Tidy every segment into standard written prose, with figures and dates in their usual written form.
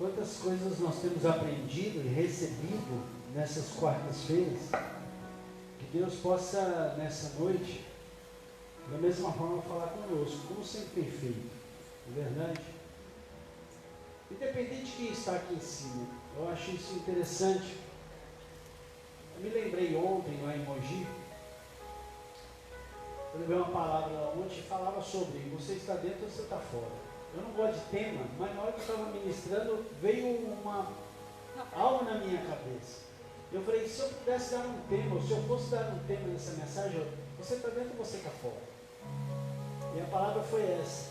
Quantas coisas nós temos aprendido e recebido nessas quartas-feiras, que Deus possa, nessa noite, da mesma forma, falar conosco, como sempre tem feito, não é verdade? Independente de quem está aqui em cima, eu acho isso interessante. Eu me lembrei ontem, lá em Mogi, eu levei uma palavra ontem que falava sobre você está dentro ou você está fora. Eu não gosto de tema, mas na hora que eu estava ministrando, veio algo na minha cabeça. Eu falei, se eu pudesse dar um tema, ou se eu fosse dar um tema nessa mensagem, você está dentro ou você está fora? E a palavra foi essa.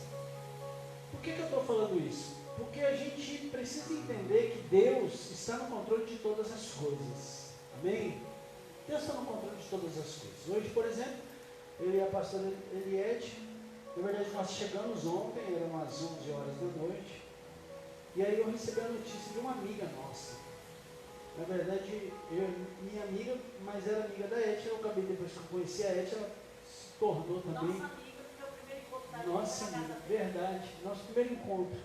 Por que eu estou falando isso? Porque a gente precisa entender que Deus está no controle de todas as coisas. Amém? Deus está no controle de todas as coisas. Hoje, por exemplo, eu e a pastora Eliette, na verdade nós chegamos ontem, eram umas 11 horas da noite, e aí eu recebi a notícia de uma amiga nossa. Na verdade, minha amiga, mas era amiga da Eti, eu acabei depois que eu conheci a Eti, ela se tornou também. Nossa amiga, porque o primeiro encontro Nossa amiga, verdade. Nosso primeiro encontro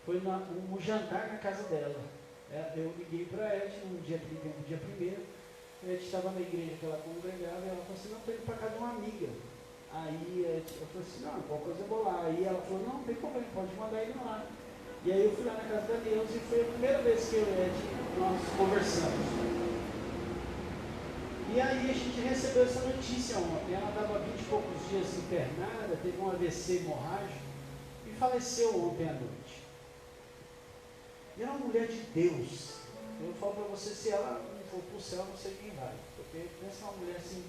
foi um jantar na casa dela. Eu liguei para a Eti no dia 1º, a Eti estava na igreja que ela congregava, e ela falou assim, não, estou indo para casa de uma amiga. Aí eu falei assim, não, qualquer coisa eu vou lá. Aí ela falou, não tem problema, pode mandar ele lá. E aí eu fui lá na casa da Neuza e foi a primeira vez que eu e a Eti, nós conversamos. E aí a gente recebeu essa notícia ontem. Ela estava 20 e poucos dias internada, teve um AVC hemorrágico e faleceu ontem à noite. E era uma mulher de Deus. Eu falo para você, se ela não for para o céu, não sei quem vai. Porque pensa uma mulher assim,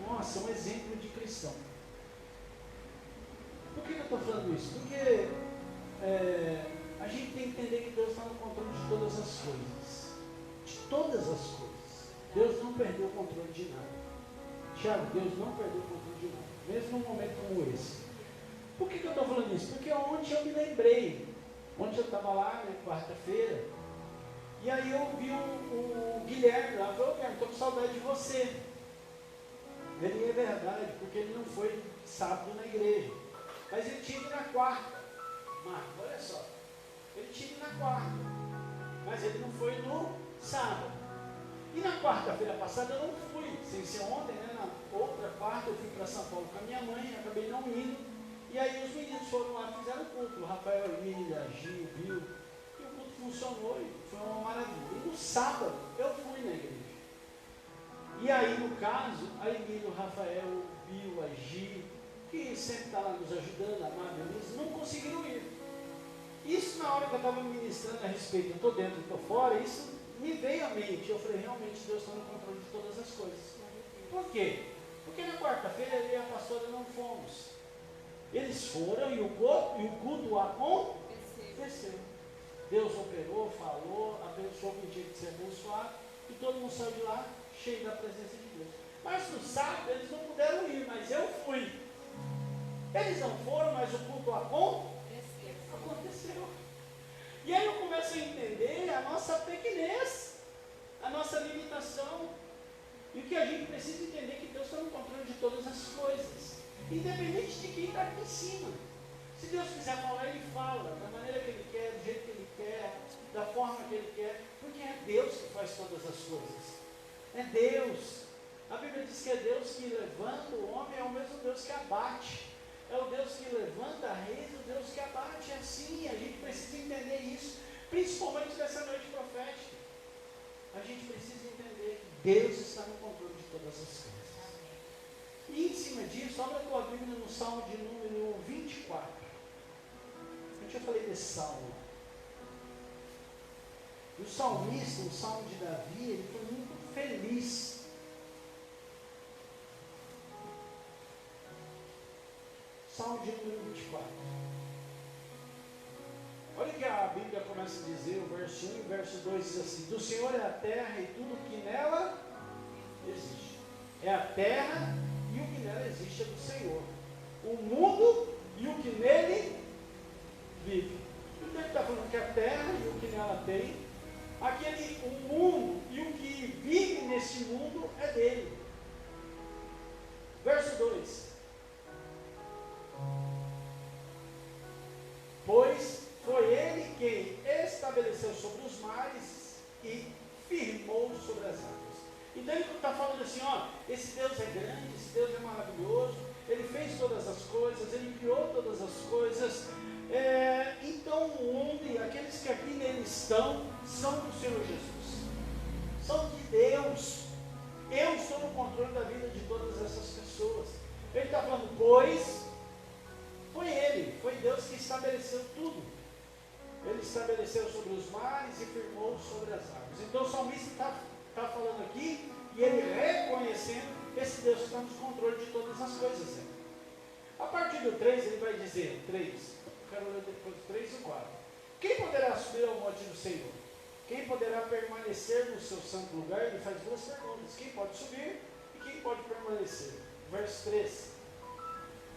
nossa, um exemplo de cristão. Por que eu estou falando isso? Porque a gente tem que entender que Deus está no controle de todas as coisas. De todas as coisas. Deus não perdeu o controle de nada. Tiago, Deus não perdeu o controle de nada. Mesmo num momento como esse. Por que eu estou falando isso? Porque ontem eu me lembrei. Ontem eu estava lá, quarta-feira, e aí eu vi o Guilherme lá. Eu falei, Guilherme, estou com saudade de você. Ele é verdade, porque ele não foi sábado na igreja. Mas ele tinha ido na quarta. Marco, olha só. Ele tinha ido na quarta. Mas ele não foi no sábado. E na quarta-feira passada eu não fui. Sem ser ontem, né? Na outra quarta eu fui para São Paulo com a minha mãe, acabei não indo. E aí os meninos foram lá e fizeram o culto. O Rafael, a Emília, a Gil, o Bill. E o culto funcionou e foi uma maravilha. E no sábado eu fui na igreja. E aí, no caso, a Emília, o Rafael, o Bill, a Gil, que sempre está lá nos ajudando, a Márcia, eles não conseguiram ir. Isso na hora que eu estava ministrando a respeito, eu estou dentro, estou fora, isso me veio à mente. Eu falei, realmente Deus está no controle de todas as coisas. Por quê? Porque na quarta-feira eu e a pastora não fomos. Eles foram e o culto aconteceu. Deus operou, falou, abençoou quem tinha que ser abençoado, e todo mundo saiu de lá cheio da presença de Deus. Mas no sábado eles não puderam ir, mas eu fui. Eles não foram, mas o culto aconteceu. E aí eu começo a entender a nossa pequenez, a nossa limitação, e o que a gente precisa entender é que Deus está no controle de todas as coisas, independente de quem está aqui em cima. Se Deus quiser falar, Ele fala, da maneira que Ele quer, do jeito que Ele quer, da forma que Ele quer, porque é Deus que faz todas as coisas. É Deus. A Bíblia diz que é Deus que levanta o homem, é o mesmo Deus que abate. É o Deus que levanta reis, o Deus que abate. É assim, a gente precisa entender isso, principalmente nessa noite profética. A gente precisa entender que Deus está no controle de todas as coisas. E em cima disso, olha a tua Bíblia no Salmo de número 24. Eu já falei desse salmo. E o salmista, o salmo de Davi, ele foi muito feliz. Salmo de número 24. Olha o que a Bíblia começa a dizer, o verso 1 e o verso 2 diz assim: do Senhor é a terra e tudo que nela existe. É a terra e o que nela existe é do Senhor. O mundo e o que nele vive. Então ele está falando que a terra e o que nela tem, o mundo e o que vive nesse mundo é dele. Verso 2. Pois Foi Ele quem estabeleceu sobre os mares e firmou sobre as águas. Então ele está falando assim, ó, esse Deus é grande, esse Deus é maravilhoso, Ele fez todas as coisas, Ele criou todas as coisas. Então o mundo e aqueles que aqui nele estão, são do Senhor Jesus, são de Deus. Eu estou no controle da vida de todas essas pessoas. Ele está falando, pois foi Ele, foi Deus que estabeleceu tudo. Ele estabeleceu sobre os mares e firmou sobre as águas. Então o salmista está falando aqui, e ele reconhecendo esse Deus que está no controle de todas as coisas. A partir do 3, ele vai dizer, 3, quero ler depois 3 e 4. Quem poderá subir ao monte do Senhor? Quem poderá permanecer no seu santo lugar? Ele faz duas perguntas. Quem pode subir e quem pode permanecer? Verso 3.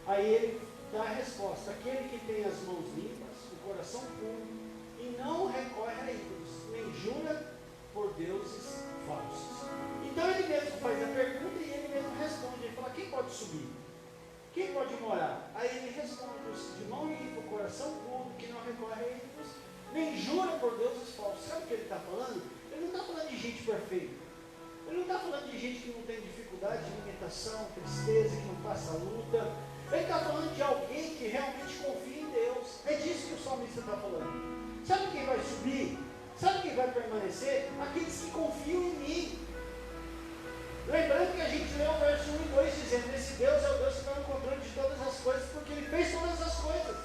Aí ele dá a resposta. Aquele que tem as mãos limpas, o coração puro, e não recorre a ídolos, nem jura por deuses falsos. Então ele mesmo faz a pergunta e ele mesmo responde. Ele fala, quem pode subir? Quem pode morar? Aí ele responde, os de mão limpa, o coração puro, que não recorre a ídolos, nem jura por deuses falsos. Sabe o que ele está falando? Ele não está falando de gente perfeita. Ele não está falando de gente que não tem dificuldade, limitação, tristeza, que não passa luta. Ele está falando de alguém que realmente confia em Deus. É disso que o salmista está falando. Sabe quem vai subir? Sabe quem vai permanecer? Aqueles que confiam em mim. Lembrando que a gente leu o verso 1 e 2 dizendo, esse Deus é o Deus que está no controle de todas as coisas, porque Ele fez todas as coisas.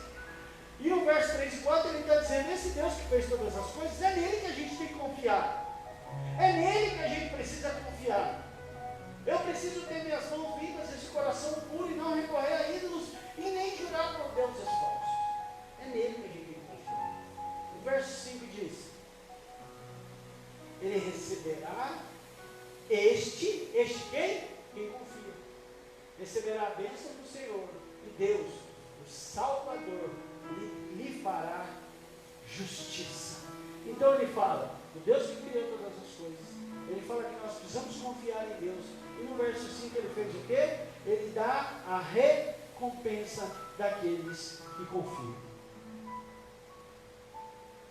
E no verso 3 e 4 ele está dizendo, esse Deus que fez todas as coisas, é nele que a gente tem que confiar. É nele que a gente precisa confiar. Eu preciso ter minhas mãos limpas, esse coração puro, e não recorrer a ídolos, e nem jurar por deuses falsos. É nele que a gente tem que confiar. O verso 5 diz, ele receberá este quem? Quem confia. Receberá a bênção do Senhor, e Deus, o Salvador, lhe fará justiça. Então ele fala, o Deus que criou todas as coisas, ele fala que nós precisamos confiar em Deus. E no verso 5 ele fez o quê? Ele dá a recompensa daqueles que confiam.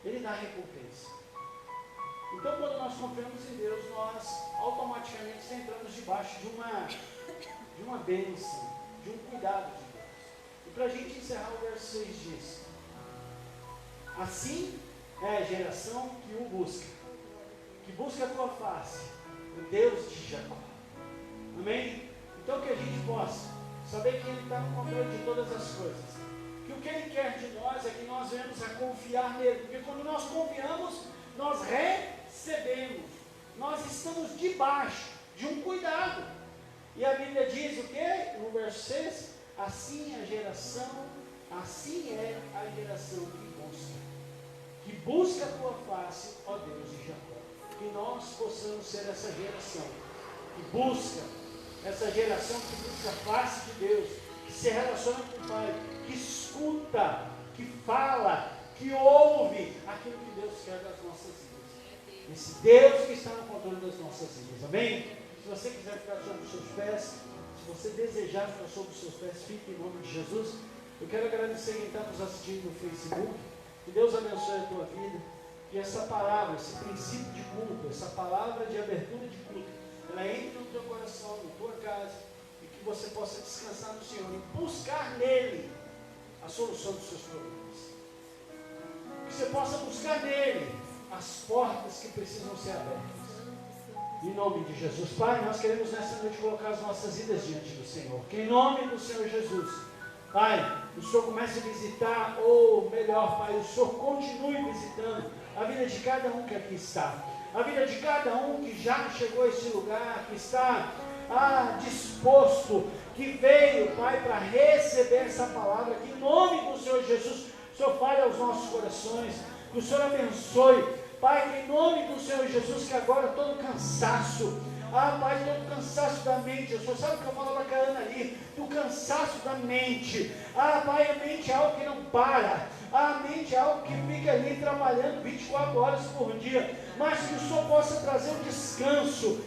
Ele dá a recompensa. Então quando nós confiamos em Deus, nós automaticamente entramos debaixo de uma bênção, de um cuidado de Deus. E para a gente encerrar, o verso 6 diz, assim é a geração que o busca, que busca a tua face, o Deus de Jacó. Amém? Então que a gente possa saber que Ele está no controle de todas as coisas, que o que Ele quer de nós é que nós venhamos a confiar nele, porque quando nós confiamos, nós recebemos, nós estamos debaixo de um cuidado. E a Bíblia diz o que? No verso 6, assim é a geração que busca a tua face, ó Deus de Jacó. Que nós possamos ser essa geração que busca, essa geração que busca a face de Deus, que se relaciona com o Pai, que escuta, que fala, que ouve aquilo que Deus quer das nossas vidas. Esse Deus que está no controle das nossas vidas. Amém? Se você quiser ficar sobre os seus pés, se você desejar ficar sobre os seus pés, fique em nome de Jesus. Eu quero agradecer quem está nos assistindo no Facebook. Que Deus abençoe a tua vida. Que essa palavra, esse princípio de culto, essa palavra de abertura de culto, ela entre no teu coração, na tua casa, e que você possa descansar no Senhor e buscar nele a solução dos seus problemas. Que você possa buscar nele as portas que precisam ser abertas. Em nome de Jesus. Pai, nós queremos nessa noite colocar as nossas vidas diante do Senhor. Que em nome do Senhor Jesus, Pai, o Senhor comece a visitar, ou melhor, Pai, o Senhor continue visitando a vida de cada um que aqui está. A vida de cada um que já chegou a esse lugar, que está disposto, que veio, Pai, para receber essa palavra. Que em nome do Senhor Jesus, o Senhor fale aos nossos corações. Que o Senhor abençoe. Pai, que em nome do Senhor Jesus, que agora todo cansaço, Pai, todo cansaço da mente, o Senhor sabe o que eu falava com a Ana ali, do cansaço da mente, Pai, a mente é algo que não para, a mente é algo que fica ali trabalhando 24 horas por dia, mas que o Senhor possa trazer um descanso,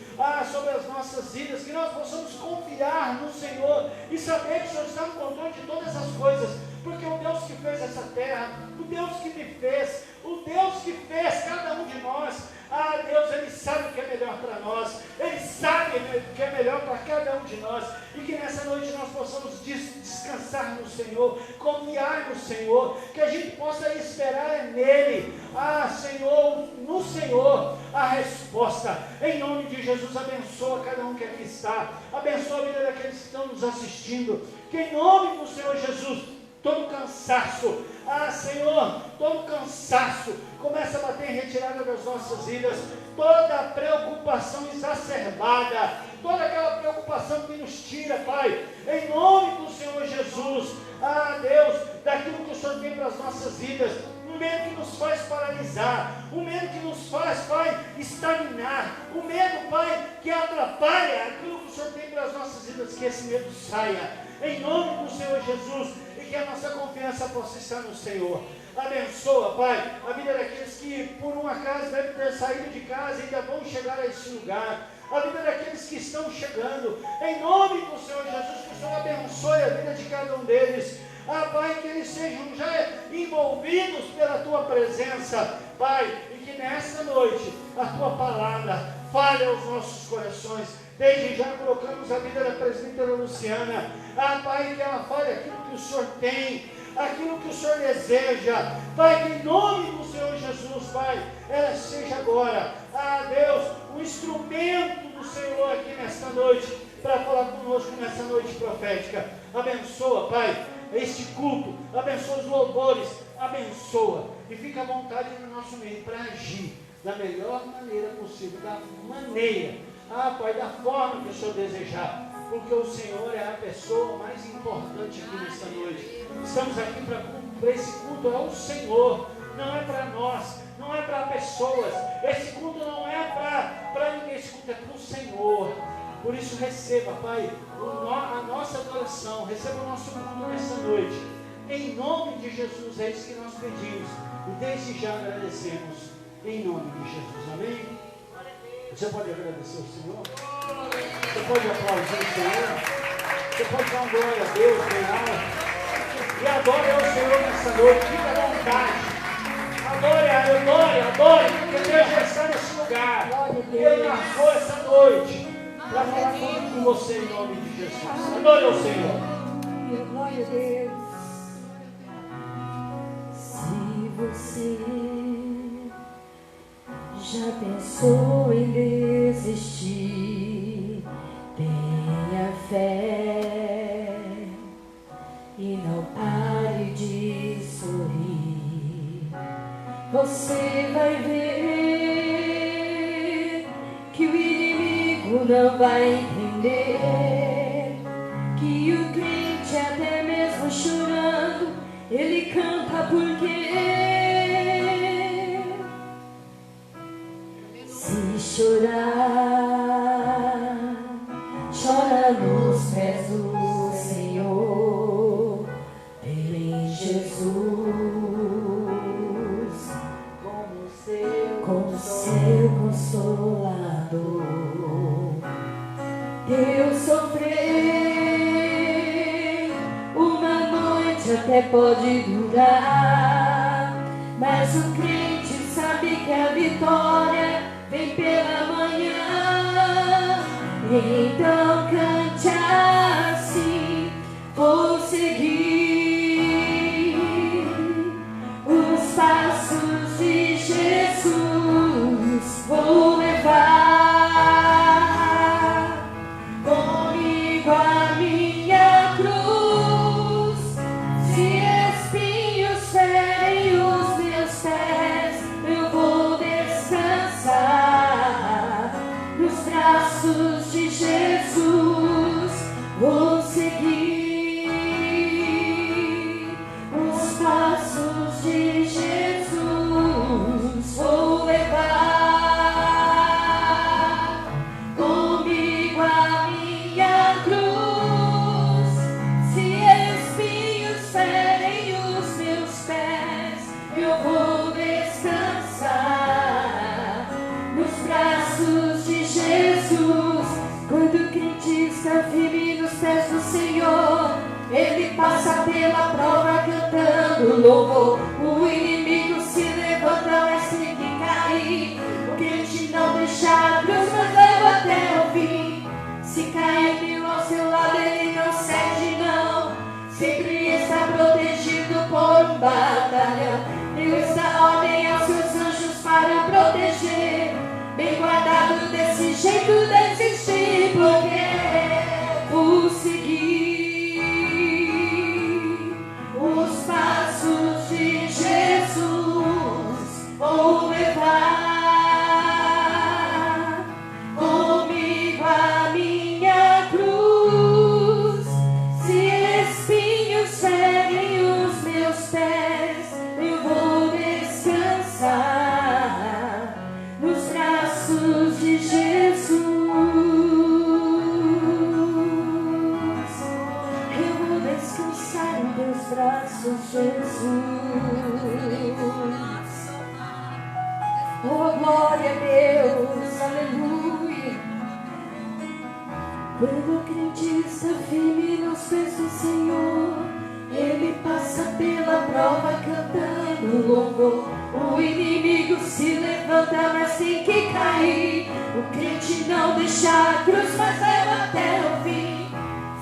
sobre as nossas vidas, que nós possamos confiar no Senhor, e saber que o Senhor está no controle de todas as coisas, porque o Deus que fez essa terra, o Deus que me fez, o Deus que fez cada um de nós. Ah, Deus, Ele sabe o que é melhor para nós, Ele sabe o que é melhor para cada um de nós, e que nessa noite nós possamos descansar no Senhor, confiar no Senhor, que a gente possa esperar nele. Ah, Senhor, no Senhor a resposta. Em nome de Jesus, abençoa cada um que aqui está, abençoa a vida daqueles que estão nos assistindo, que em nome do Senhor Jesus, todo cansaço, Senhor, todo cansaço começa a bater em retirada das nossas vidas, toda preocupação exacerbada, toda aquela preocupação que nos tira, Pai, em nome do Senhor Jesus, Deus, daquilo que o Senhor tem para as nossas vidas, um medo que nos faz paralisar, um medo que nos faz, Pai, estagnar, um medo, Pai, que atrapalha aquilo que o Senhor tem para as nossas vidas, que esse medo saia, em nome do Senhor Jesus, e que a nossa confiança possa estar no Senhor. Abençoa, Pai, a vida daqueles que por um acaso devem ter saído de casa e ainda vão chegar a esse lugar, a vida daqueles que estão chegando, em nome do Senhor Jesus, que o Senhor abençoe a vida de cada um deles, Pai, que eles sejam já envolvidos pela Tua presença, Pai, e que nessa noite a Tua palavra fale aos nossos corações. Desde já colocamos a vida da presbítera Luciana, Pai, que ela fale aquilo que o Senhor tem, aquilo que o Senhor deseja, Pai, que em nome do Senhor Jesus, Pai, ela seja agora, Deus, o instrumento do Senhor aqui nesta noite, para falar conosco nessa noite profética. Abençoa, Pai, este culto, abençoa os louvores, abençoa, e fica à vontade no nosso meio para agir da melhor maneira possível, da maneira, Pai, da forma que o Senhor desejar, porque o Senhor é a pessoa mais importante aqui nesta noite. Estamos aqui para esse culto ao Senhor, não é para nós, não é para pessoas, esse culto não é para ninguém, esse culto é para o Senhor. Por isso receba, Pai, a nossa adoração, receba o nosso culto nessa noite, em nome de Jesus. É isso que nós pedimos e desde já agradecemos, em nome de Jesus, amém? Você pode agradecer ao Senhor? Você pode aplaudir o Senhor? Você pode dar uma glória a Deus, e adore ao Senhor nessa noite, fica à vontade. Adore, porque Deus já está nesse lugar. Ele marcou essa noite para falar com você em nome de Jesus. Adore ao Senhor. Glória a Deus. Se você já pensou em desistir, tenha fé e não pare de sorrir. Você vai ver que o inimigo não vai entender, que o crente até mesmo chorando, ele canta porque se chorar, chora nos pés do Senhor, tem Jesus como seu consolador. Eu sofrer uma noite até pode durar, mas o crente sabe que a vitória vem pela manhã. Então cante assim, vou seguir os passos de Jesus, vou levar comigo a minha cruz. Se espinhos ferem os meus pés, eu vou descansar nos braços de Jesus, vou seguir os passos de Jesus, vou levar comigo a minha cruz. Se espinhos ferem os meus pés, eu vou descansar nos braços de Jesus. Quando o crente está firme nos pés do Senhor, ele passa pela prova cantando louvor. O o Senhor, Ele passa pela prova cantando louvor. O inimigo se levanta, mas tem que cair. O crente não deixa a cruz, mas leva até o fim.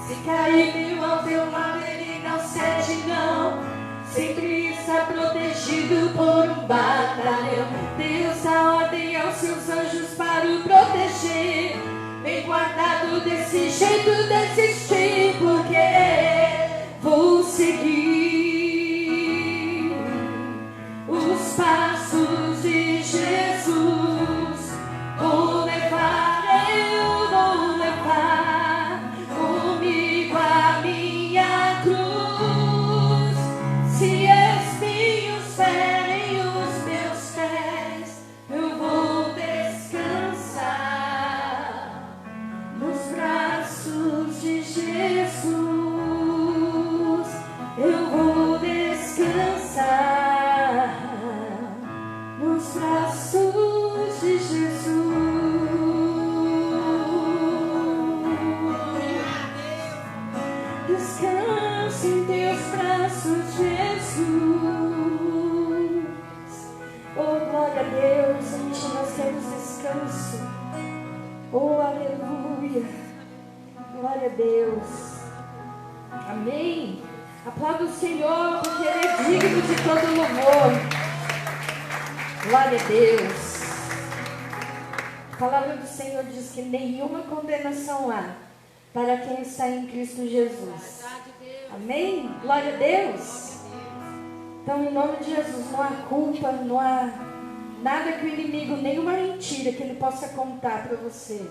Se cair 1000 ao teu lado, ele não cede não. Sempre está protegido por um batalhão. Deus dá ordem aos seus anjos para o proteger. Bem guardado desse jeito, desistir, porque vou seguir os passos de Jesus. Vou levar, eu vou levar comigo a minha cruz. Se espinhos ferem os meus pés, eu vou descansar nos braços de Jesus. Eu vou descansar nos braços de Jesus. Descanse em teus braços, Jesus. Oh, glória a Deus, em ti nós temos descanso. Oh, aleluia. Glória a Deus. Amém. Aplauda o Senhor, porque Ele é digno de todo louvor. Glória a Deus. A palavra do Senhor diz que nenhuma condenação há para quem está em Cristo Jesus. Amém? Glória a Deus. Então, em nome de Jesus, não há culpa, não há nada que o inimigo, nenhuma mentira que ele possa contar para você,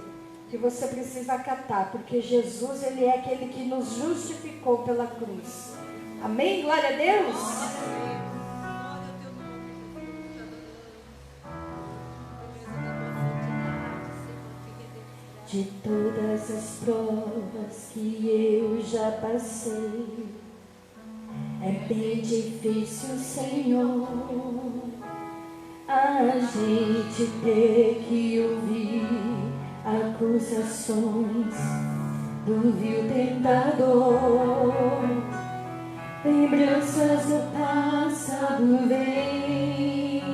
que você precisa acatar, porque Jesus, Ele é aquele que nos justificou pela cruz. Amém? Glória a Deus. De todas as provas que eu já passei, é bem difícil, Senhor, a gente ter que ouvir acusações do vil tentador. Lembranças do passado vêm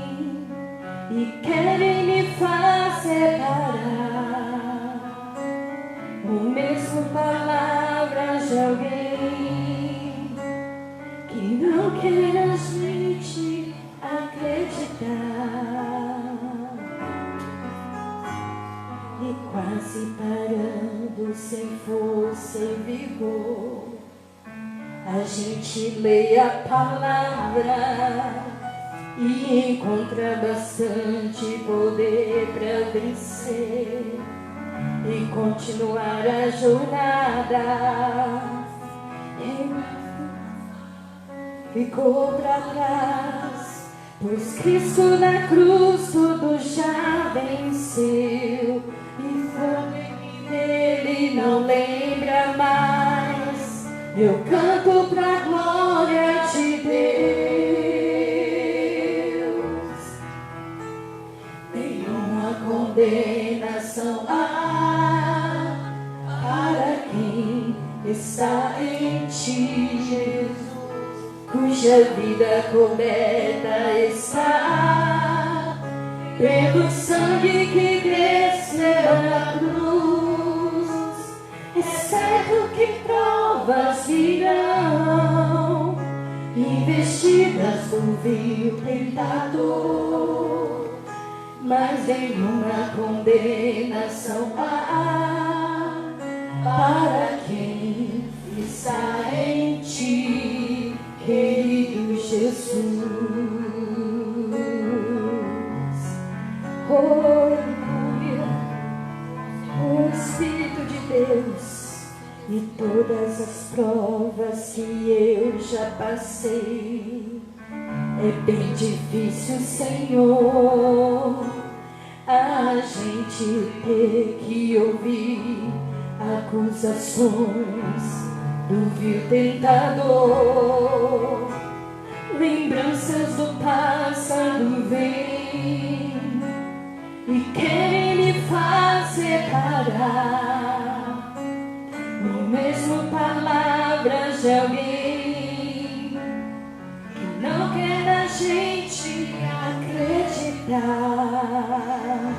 e querem me fazer parar, ou mesmo palavras de alguém que não quer a gente acreditar. E quase parando, sem força e vigor, a gente lê a palavra e encontra bastante poder para vencer e continuar a jornada. Ficou para trás, pois Cristo na cruz tudo já venceu, e foi Ele não lembra mais. Eu canto pra glória de Deus. Nenhuma condenação há para quem está em ti, Jesus, cuja vida coberta está pelo sangue que desceu na cruz. É certo que provas virão, investidas do vil tentador, mas nenhuma condenação há para quem está em ti, querido Jesus. Aleluia. O Espírito de Deus. E todas as provas que eu já passei, é bem difícil, Senhor, a gente ter que ouvir acusações do vil tentador. Lembranças do passado vêm e querem me fazer parar, ou mesmo palavras cantar.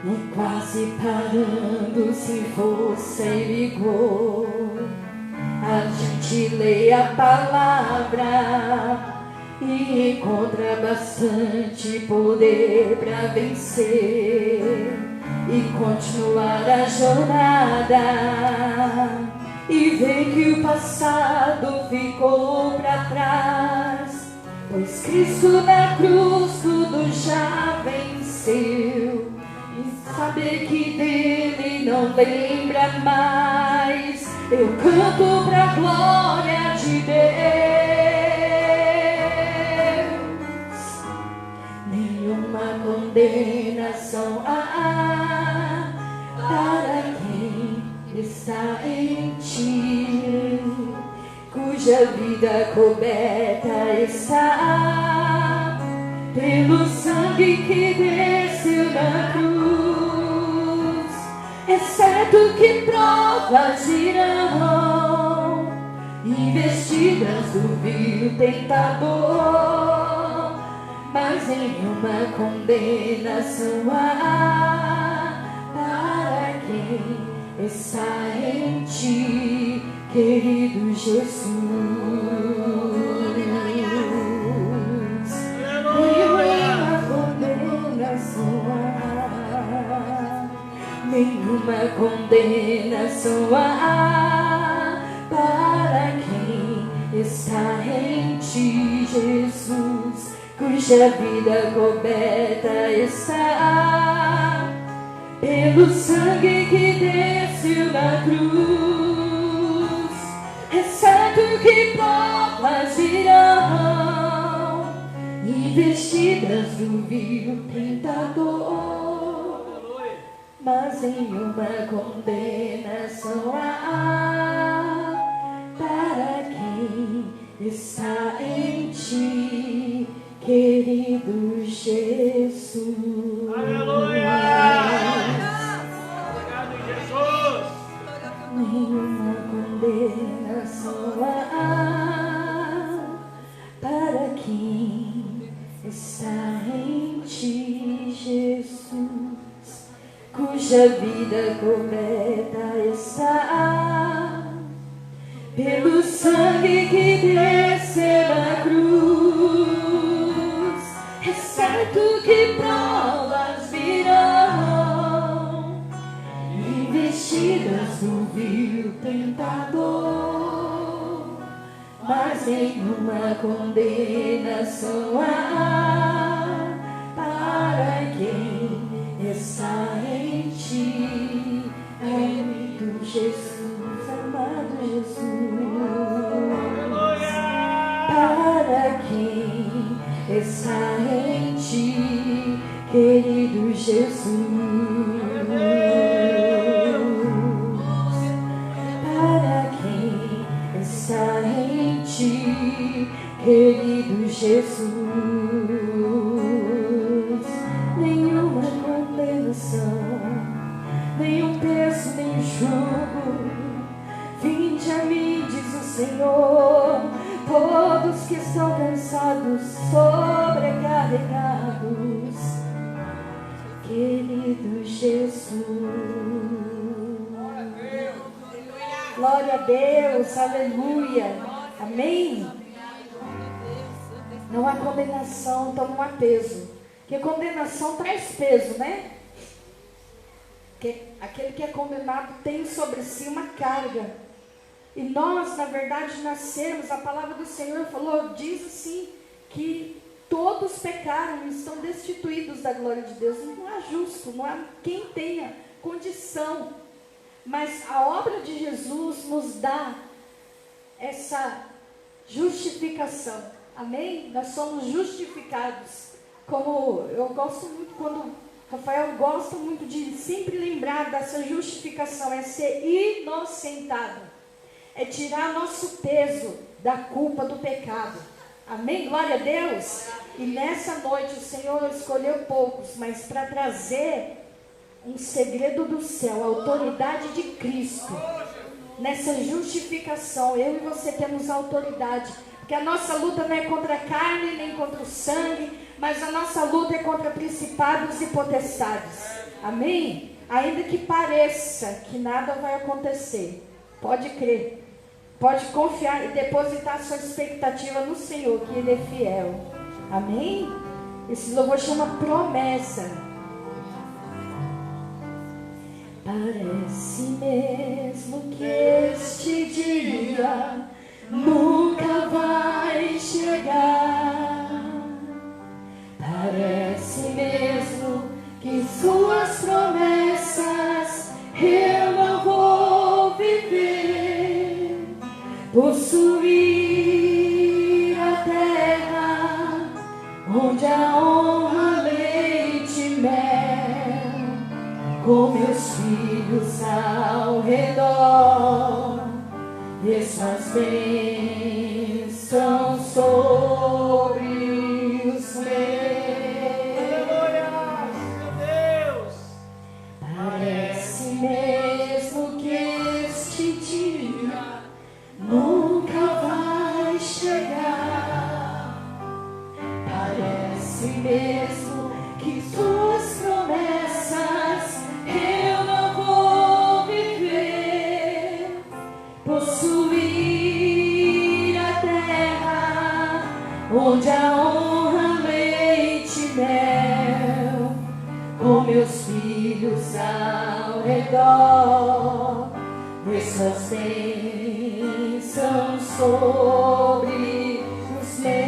E quase parando, se fosse rigor, a gente lê a palavra e encontra bastante poder para vencer e continuar a jornada, e ver que o passado ficou para trás, pois Cristo na cruz tudo já venceu, e saber que dele não lembra mais. Eu canto pra glória de Deus. Nenhuma condenação há para quem está em ti, cuja vida coberta está pelo sangue que desceu na cruz. É certo que provas virão, investidas do vil tentador, mas nenhuma condenação há para quem está em ti, querido Jesus. Nenhuma condenação há para quem está em ti, Jesus, cuja vida coberta está pelo sangue que desceu na cruz. É certo que provas virão, investidas do vil tentador, mas nenhuma condenação há para quem está em ti, querido Jesus. Aleluia! Obrigado, Jesus! Nenhuma condenação há para quem está em ti, Jesus, cuja vida coberta está pelo sangue que desceu na cruz. É certo que provas virão, investidas do vil tentador, mas nenhuma condenação há para quem está em ti, amado Jesus, amado Jesus. Para quem está em ti, querido Jesus. Para quem está em ti, querido Jesus. Nenhuma condenação, nenhum peso, nem jugo. Vinde a mim, diz o Senhor, todos que estão cansados, sobrecarregados, querido Jesus. Glória a Deus, aleluia, amém. Não há condenação, então não há peso. Porque condenação traz peso, né? Porque aquele que é condenado tem sobre si uma carga. E nós, na verdade, nascemos, a palavra do Senhor falou, diz assim, que todos pecaram e estão destituídos da glória de Deus. Não há justo, não há quem tenha condição. Mas a obra de Jesus nos dá essa justificação. Amém? Nós somos justificados. Como eu gosto muito, quando Rafael gosta muito de sempre lembrar dessa justificação, é ser inocentado. É tirar nosso peso da culpa do pecado. Amém? Glória a Deus. E nessa noite o Senhor escolheu poucos, mas para trazer um segredo do céu, a autoridade de Cristo. Nessa justificação, eu e você temos autoridade. Porque a nossa luta não é contra a carne, nem contra o sangue, mas a nossa luta é contra principados e potestades. Amém? Ainda que pareça que nada vai acontecer, pode crer, pode confiar e depositar sua expectativa no Senhor, que Ele é fiel. Amém? Esse louvor chama promessa. Parece mesmo que este dia nunca vai chegar. Parece mesmo que suas promessas eu não vou viver. Possuir a terra onde a honra, leite e mel, com meus filhos ao redor, e suas bênçãos sobre os meus. Meu Deus! Parece mesmo que este dia nunca vai chegar. Parece mesmo que suas promessas eu não vou viver. Possuir a terra onde a honra, leite e mel, com meus filhos ao redor, ver suas bênçãos sobre os meus.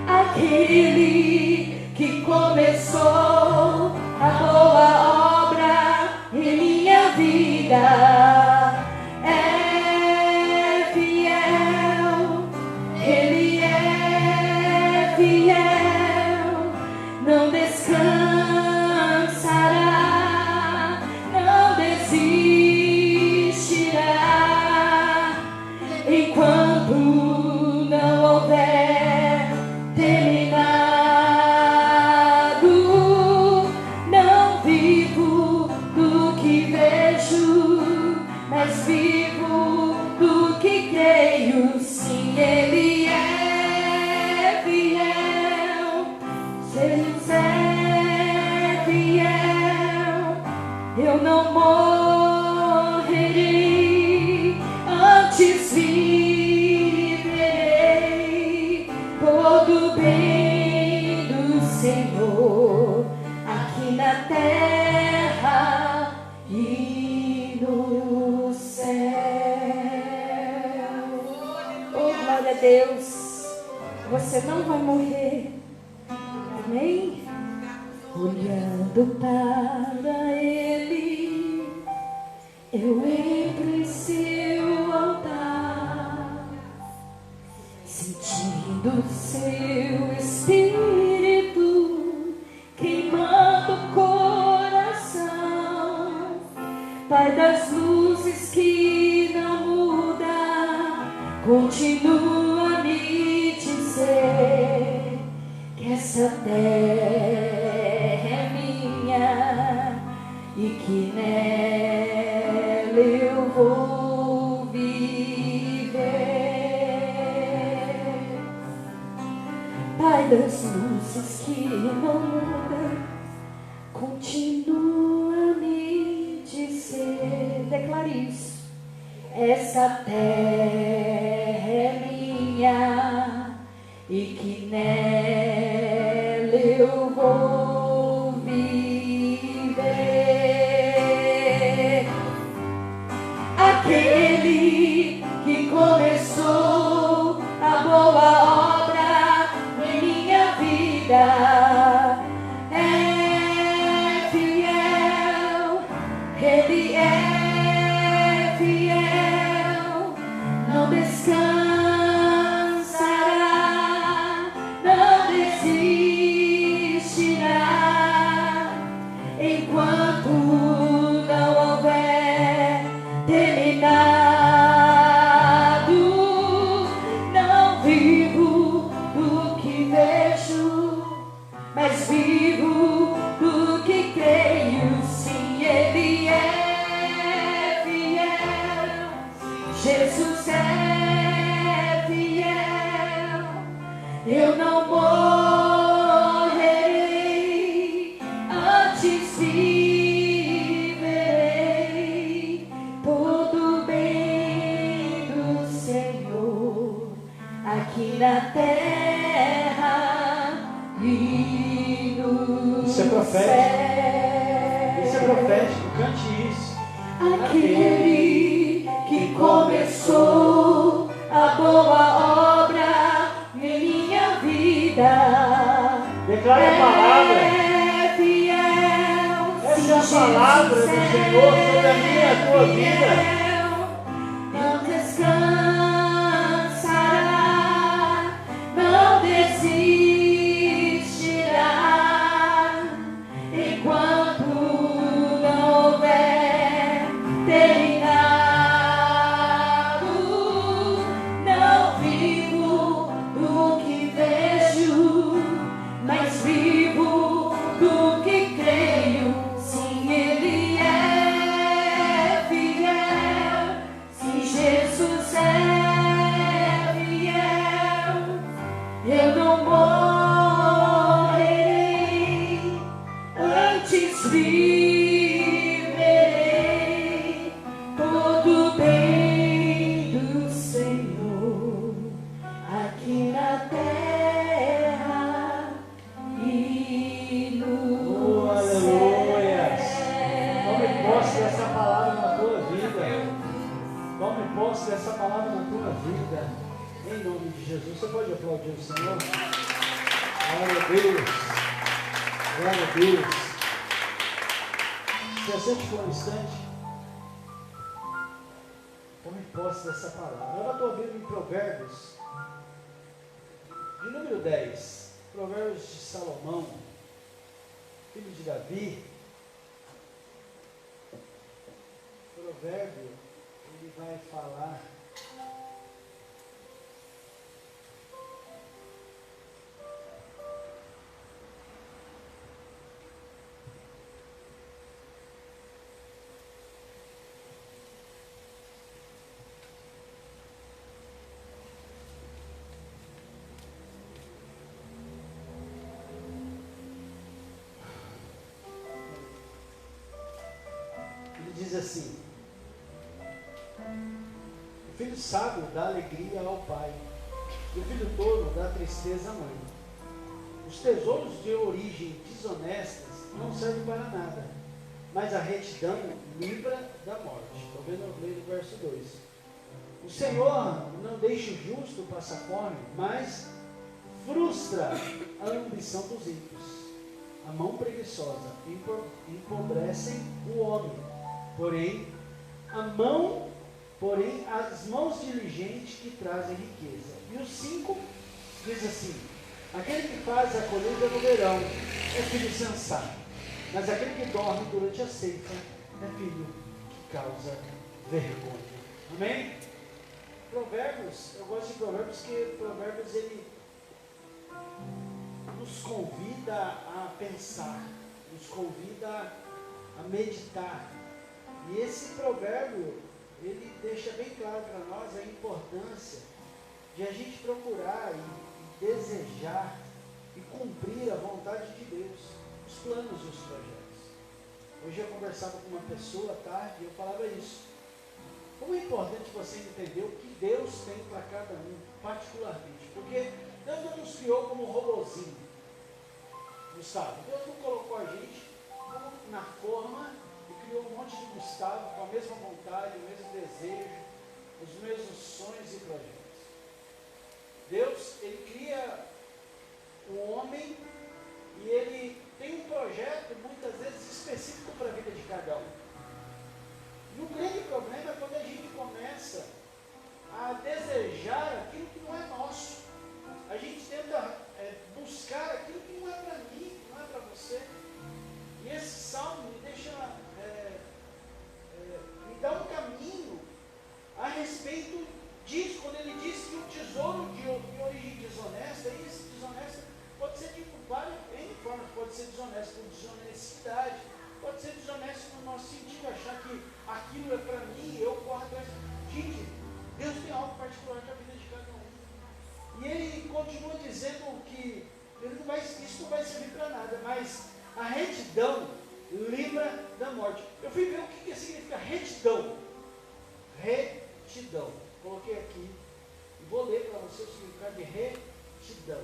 Aquele que começou a boa obra em minha vida é fiel. Ele é fiel, não descansará, não desistirá, enquanto não houver terminado. Não vivo do que vejo, mas vivo do que creio. Sim, Ele é fiel. Se Ele é fiel, eu não morrerei, antes viverei todo o bem do Senhor aqui na terra e no céu. Oh, glória a Deus! Você não vai morrer. Amém? Olhando para Ele, eu entro em seu altar, sentindo seu Espírito queimando o coração. Pai das luzes que não muda, continua a me dizer que essa terra é minha e que nela eu vou viver. Pai das luzes que não muda, continua a me dizer. Declare isso. Essa terra é minha e que nela eu vou viver. Aquele que começou a boa obra em minha vida é fiel. Ele é fiel, não descansará, não Eu não morrerei, antes viverei todo o bem do Senhor aqui na terra e no Isso é profético. céu. Isso é profético, cante isso. Aquele que começou a boa obra em minha vida Declare a palavra. é fiel. Essa é a palavra do Senhor sobre a minha e a tua vida. Não descansará, não desistirá, enquanto não houver terminado. Não vivo do que vejo, mas vivo do que creio. Sim, Ele é fiel. Sim, Jesus é fiel. Eu não morrerei, antes viverei todo o bem do Senhor aqui na terra e no Oh, aleluia. Tome posse dessa palavra na tua vida. Tome posse dessa palavra na tua vida. Em nome de Jesus. Você pode aplaudir o Senhor? Glória a Deus. Glória a Deus. Se assente por um instante. Tome posse dessa palavra. Leva a tua Bíblia em Provérbios. De número 10. Provérbios de Salomão, filho de Davi. Provérbio, ele vai falar diz assim: o filho sábio dá alegria ao pai, e o filho tolo dá tristeza à mãe. Os tesouros de origem desonestas não servem para nada, mas a retidão livra da morte. Estou vendo o verso 2. O Senhor não deixa o justo passar fome, mas frustra a ambição dos ímpios. A mão preguiçosa empobrecem o homem. Porém, as mãos diligentes que trazem riqueza. E o 5 diz assim: aquele que faz a colheita no verão é filho sensato, mas aquele que dorme durante a ceifa é filho que causa vergonha. Amém? Provérbios, eu gosto de Provérbios, porque Provérbios ele nos convida a pensar, nos convida a meditar. E esse provérbio, ele deixa bem claro para nós a importância de a gente procurar e desejar e cumprir a vontade de Deus, os planos e os projetos. Hoje eu conversava com uma pessoa à tarde e eu falava isso. Como é importante você entender o que Deus tem para cada um, particularmente. Porque Deus não nos criou como um robozinho. Gustavo, Deus não colocou a gente como na forma e criou um monte de Gustavo com a mesma vontade, o mesmo desejo, os mesmos sonhos e projetos. Deus, ele cria o homem e ele tem um projeto muitas vezes específico para a vida de cada um. E o grande problema é quando a gente começa a desejar aquilo que não é nosso. A gente tenta buscar aquilo que não é para mim, não é para você. E esse salmo me deixa, me dá um caminho a respeito disso, quando ele diz que o tesouro de origem desonesta, e esse desonesto pode ser de várias formas, pode ser desonesto por desonestidade, pode ser desonesto no nosso sentido, achar que aquilo é para mim, eu corro atrás. Gente, Deus tem algo particular na vida de cada um. continua dizendo que isso não vai servir para nada, mas a retidão livra da morte. Eu fui ver o que significa retidão. Retidão. Coloquei aqui e vou ler para você o significado de retidão.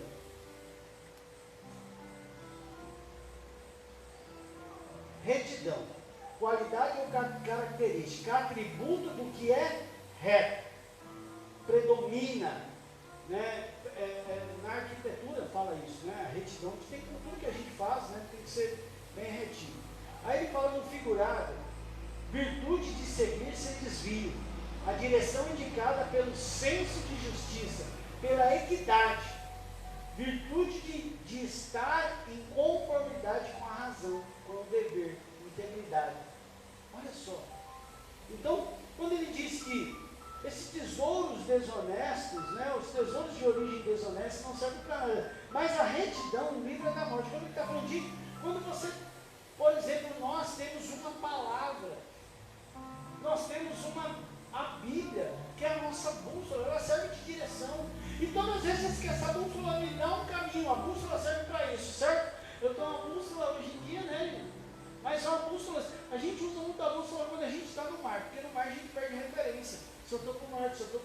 Retidão. Qualidade ou característica, atributo do que é reto, predomina, né? Na arquitetura fala isso, né? A retidão, tem que tudo que a gente faz, né? Tem que ser bem retinho. Aí ele fala no figurado, virtude de seguir sem desvio, a direção indicada pelo senso de justiça, pela equidade, virtude de estar em conformidade com a razão, com o dever, integridade. Olha só. Então, quando ele diz que esses tesouros desonestos, né, os tesouros de origem desonesta não servem para nada, mas a retidão livra da morte. Quando ele está falando de, quando você, por exemplo, nós temos uma palavra, nós temos a Bíblia, que é a nossa bússola, ela serve de direção. E todas as vezes que essa bússola me dá um caminho, a bússola serve para isso, certo? Eu tenho uma bússola hoje em dia, né? Mas uma bússola, a gente usa muito a bússola quando a gente está no mar, porque no mar a gente perde referência. Se eu estou para o norte, se eu estou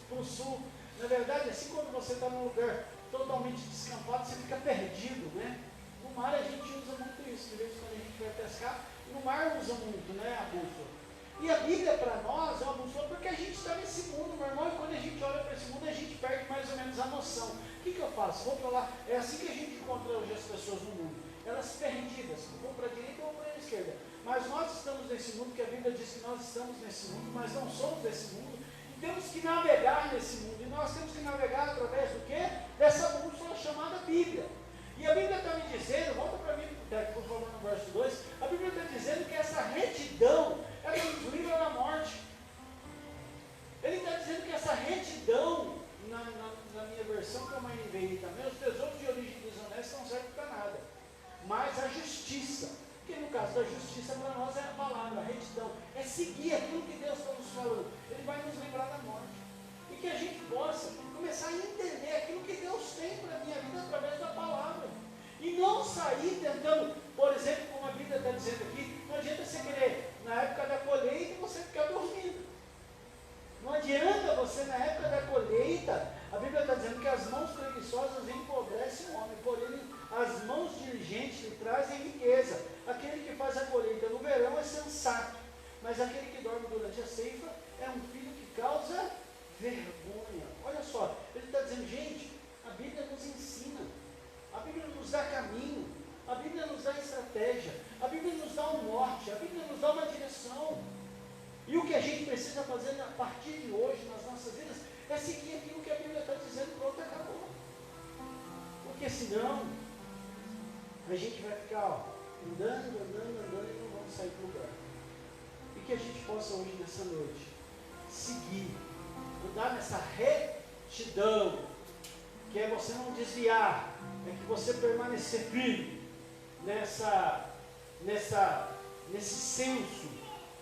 para o sul. Na verdade, assim quando você está num lugar totalmente descampado, você fica perdido, né? No mar a gente usa muito isso, de vez em quando a gente vai pescar, no mar usa muito, né, a bússola. E a Bíblia para nós é uma bússola porque a gente está nesse mundo, meu irmão, e quando a gente olha para esse mundo, a gente perde mais ou menos a noção. O que eu faço? Vou para lá, é assim que a gente encontra hoje as pessoas no mundo. Elas perdidas, vão para a direita ou para a esquerda. Mas nós estamos nesse mundo, que a Bíblia diz que nós estamos nesse mundo, mas não somos desse mundo. E temos que navegar nesse mundo. E nós temos que navegar através do quê? Dessa bússola chamada Bíblia. E a Bíblia está me dizendo, volta para mim, por favor, no verso 2, a Bíblia está dizendo que essa retidão, ela nos livra da morte. Ele está dizendo que essa retidão, na minha versão, que é uma NVI também, os tesouros de origem desonesta não servem para nada. Mas a justiça, que no caso da justiça para nós é a palavra, a retidão, é seguir aquilo que Deus está nos falando. Ele vai nos livrar da morte. E que a gente possa começar a entender aquilo que Deus tem para a minha vida através da palavra. E não sair tentando, por exemplo, como a Bíblia está dizendo aqui, não adianta você querer, na época da colheita, você ficar dormindo. Não adianta você, na época da colheita, a Bíblia está dizendo que as mãos preguiçosas empobrecem o homem, porém as mãos diligentes lhe trazem riqueza. Aquele que faz a colheita no verão é sensato, mas aquele que dorme durante a ceifa é um filho que causa vergonha. Olha só, ele está dizendo, gente, a Bíblia nos ensina, a Bíblia nos dá caminho, a Bíblia nos dá estratégia, a Bíblia nos dá um norte, a Bíblia nos dá uma direção. E o que a gente precisa fazer a partir de hoje nas nossas vidas é seguir aquilo que a Bíblia está dizendo, pronto, acabou. Porque senão a gente vai ficar andando e não vamos sair do lugar. E que a gente possa hoje, nessa noite, seguir, andar nessa retidão, que é você não desviar, é que você permanecer firme nesse senso,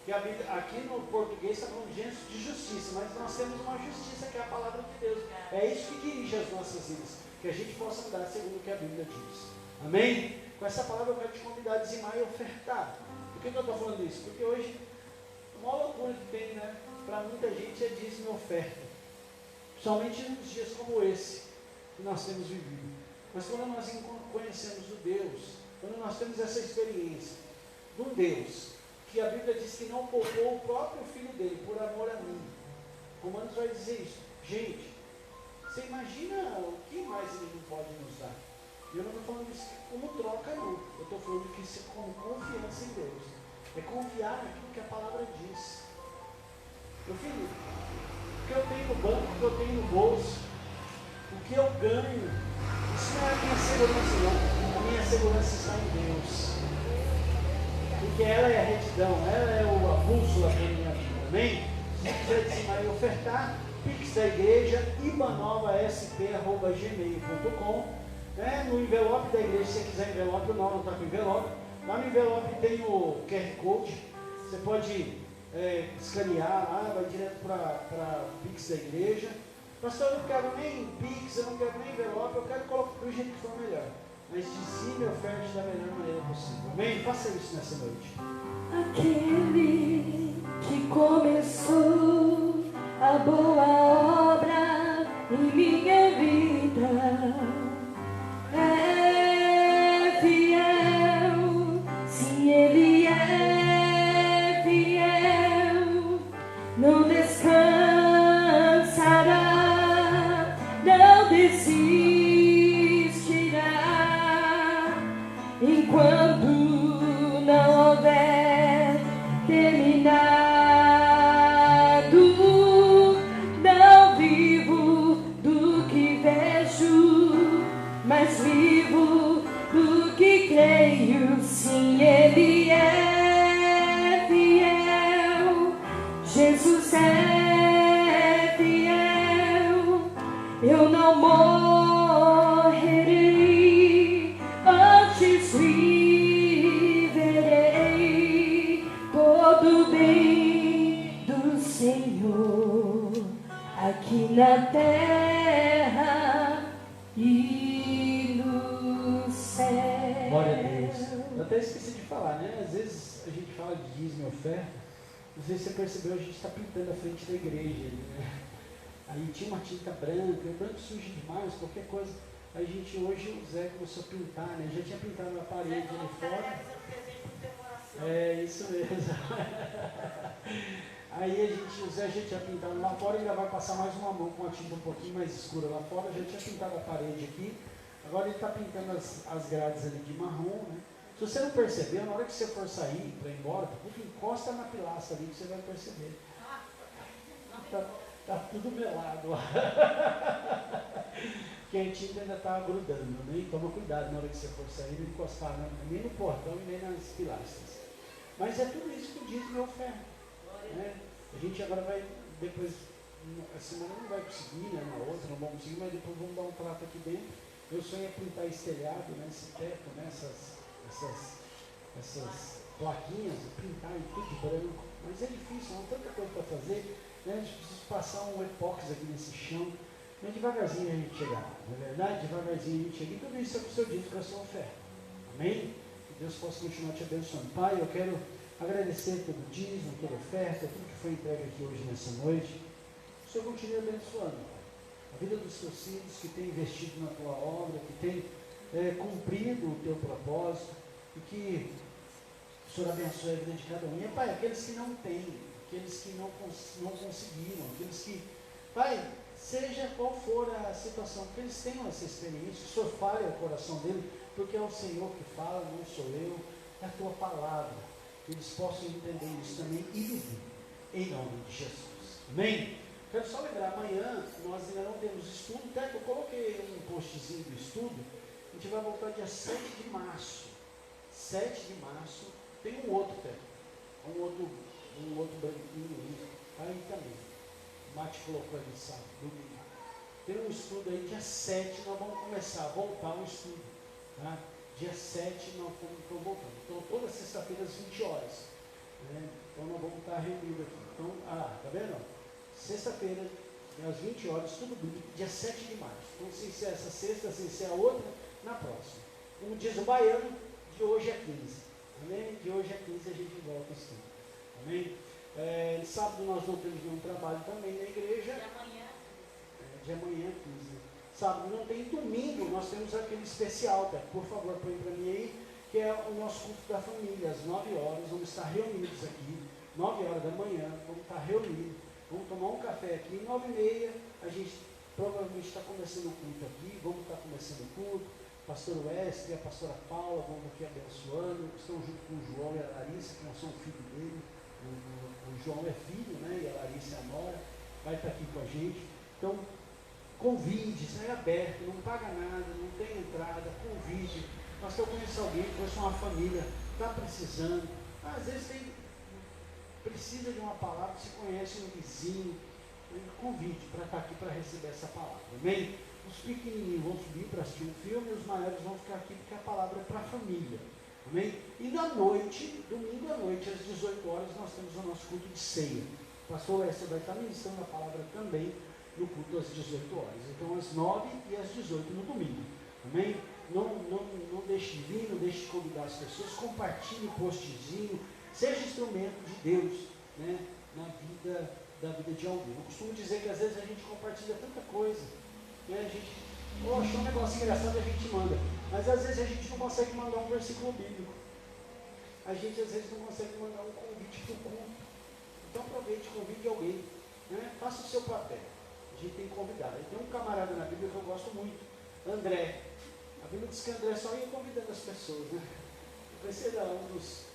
que a Bíblia, aqui no português está falando de justiça, mas nós temos uma justiça que é a palavra de Deus. É isso que dirige as nossas vidas, que a gente possa andar segundo o que a Bíblia diz. Amém? Com essa palavra eu quero te convidar a dizimar e ofertar. Por que eu estou falando isso? Porque hoje, a maior loucura que tem, né, para muita gente é dízimo e oferta. Principalmente nos dias como esse que nós temos vivido. Mas quando nós conhecemos o Deus, quando nós temos essa experiência de um Deus que a Bíblia diz que não poupou o próprio Filho dele por amor a mim. Romanos vai dizer isso. Gente, você imagina o que mais ele não pode nos dar? E eu não estou falando isso como troca, não. Eu estou falando que isso é como confiança em Deus. É confiar naquilo que a palavra diz. Meu filho, o que eu tenho no banco, o que eu tenho no bolso, o que eu ganho, isso não é a minha segurança, não. A minha segurança está em Deus. Porque ela é a retidão, ela é a bússola para a minha vida, amém? Se quiser dizimar e ofertar, Pix da igreja, ibanovasp@gmail.com, né? No envelope da igreja, se você quiser envelope, não está com envelope. Lá no envelope tem o QR Code, você pode escanear lá, vai direto para o Pix da igreja. Pastor, eu não quero nem Pix, eu não quero nem envelope, do jeito que for melhor. Mas dizime e oferte da melhor maneira possível. Amém? Faça isso nessa noite. Aquele que começou a boa obra em minha vida é fiel, sim, Ele é fiel, não descansará, não desistirá, enquanto não houver terminado. Não vivo do que vejo, mas vivo do que creio. Sim, Ele é fiel, Jesus é fiel. Eu não morrerei, antes viverei todo o bem do Senhor aqui na terra e no céu. Glória a Deus. Eu até esqueci de falar, né? Às vezes a gente fala de dízimo e oferta. Não sei se você percebeu, a gente está pintando a frente da igreja, né? Aí tinha uma tinta branca, o branco suja demais, qualquer coisa. Aí a gente, hoje o Zé começou a pintar, né? Já tinha pintado na parede ali fora. É, isso mesmo. Aí o Zé já tinha pintado lá fora, ainda vai passar mais uma mão com a tinta um pouquinho mais escura lá fora. Já tinha pintado a parede aqui. Agora ele está pintando as grades ali de marrom, né? Se você não percebeu, na hora que você for sair para ir embora, encosta na pilastra ali que você vai perceber. Tá tudo melado lá. Porque a tinta ainda está grudando, né? Toma cuidado na hora que você for sair, não encostar nem no portão e nem nas pilastras. Mas é tudo isso que o dízimo é oferta, né? A gente agora vai, depois, a semana não vai conseguir, né? Na outra não vamos conseguir, mas depois vamos dar um trato aqui dentro. Meu sonho é pintar esse telhado, né? Esse teto, né? Essas plaquinhas, pintar em tudo de branco. Mas é difícil, não tem tanta coisa para fazer, né? A gente precisa passar um epóxi aqui nesse chão. Mas devagarzinho a gente chega lá, não é verdade? Devagarzinho a gente chega. E tudo isso é para o seu dízimo, para a sua oferta. Amém? Que Deus possa continuar te abençoando. Pai, eu quero agradecer todo o dízimo, toda a oferta, tudo que foi entregue aqui hoje nessa noite. O Senhor continue abençoando, Pai. A vida dos seus filhos que têm investido na tua obra, que têm cumprido o teu propósito, e que o Senhor abençoe a vida de cada um. E, Pai, aqueles que não têm, aqueles que não conseguiram, aqueles que, Pai, seja qual for a situação, que eles tenham essa experiência, que o Senhor fale ao coração dele, porque é o Senhor que fala, não sou eu, é a tua palavra, que eles possam entender isso também e viver, em nome de Jesus. Amém? Quero só lembrar, amanhã nós ainda não temos estudo, até que eu coloquei um postzinho do estudo, a gente vai voltar dia 7 de março. 7 de março, tem um outro branquinho aí também. O Mate colocou ali, sabe, domingo. Tem um estudo aí, dia 7 nós vamos começar a voltar o estudo. Tá? Dia 7 nós estamos voltando. Então toda sexta-feira às 20 horas. Né? Então nós vamos estar reunidos aqui. Então, tá vendo? Sexta-feira, às 20 horas, tudo bíblico, dia 7 de março. Então, sem ser essa sexta, sem ser a outra, na próxima. Como diz o baiano, de hoje é 15. Amém? De hoje é 15 a gente volta ao estudo. Amém? Sábado nós não temos nenhum trabalho também na igreja. De amanhã 15. Sábado não tem, domingo nós temos aquele especial, tá? Por favor, põe para mim aí, que é o nosso culto da família, às 9 horas, vamos estar reunidos aqui, 9 horas da manhã, vamos estar reunidos. Vamos tomar um café aqui, 9h30, a gente provavelmente está começando o culto aqui, vamos estar começando o culto, o pastor Wesley e a pastora Paula vão aqui abençoando, estão junto com o João e a Larissa, que não são filho dele, o João é filho, né, e a Larissa é a nora, vai estar aqui com a gente. Então, convide, sai aberto, não paga nada, não tem entrada, convide. Pastor, eu conheço alguém, conheço uma família, está precisando, às vezes precisa de uma palavra, se conhece um vizinho, convide para estar aqui para receber essa palavra, amém? Os pequenininhos vão subir para assistir um filme, os maiores vão ficar aqui porque a palavra é para a família, amém? E na noite, domingo à noite, às 18 horas, nós temos o nosso culto de ceia. O pastor Lester vai estar ministrando a palavra também no culto às 18 horas, então às 9 e às 18 no domingo. Amém? Não deixe de vir, não deixe de convidar as pessoas, compartilhe o postzinho, seja instrumento de Deus, né, da vida de alguém. Eu costumo dizer que às vezes a gente compartilha tanta coisa, né, a gente achou um negócio engraçado, a gente manda, mas às vezes a gente não consegue mandar um versículo bíblico, a gente às vezes não consegue mandar um convite para o culto. Então aproveite, convide alguém, né, faça o seu papel. A gente tem que convidar. Tem um camarada na Bíblia que eu gosto muito, André. A Bíblia diz que André só ia convidando as pessoas, né? Esse era um dos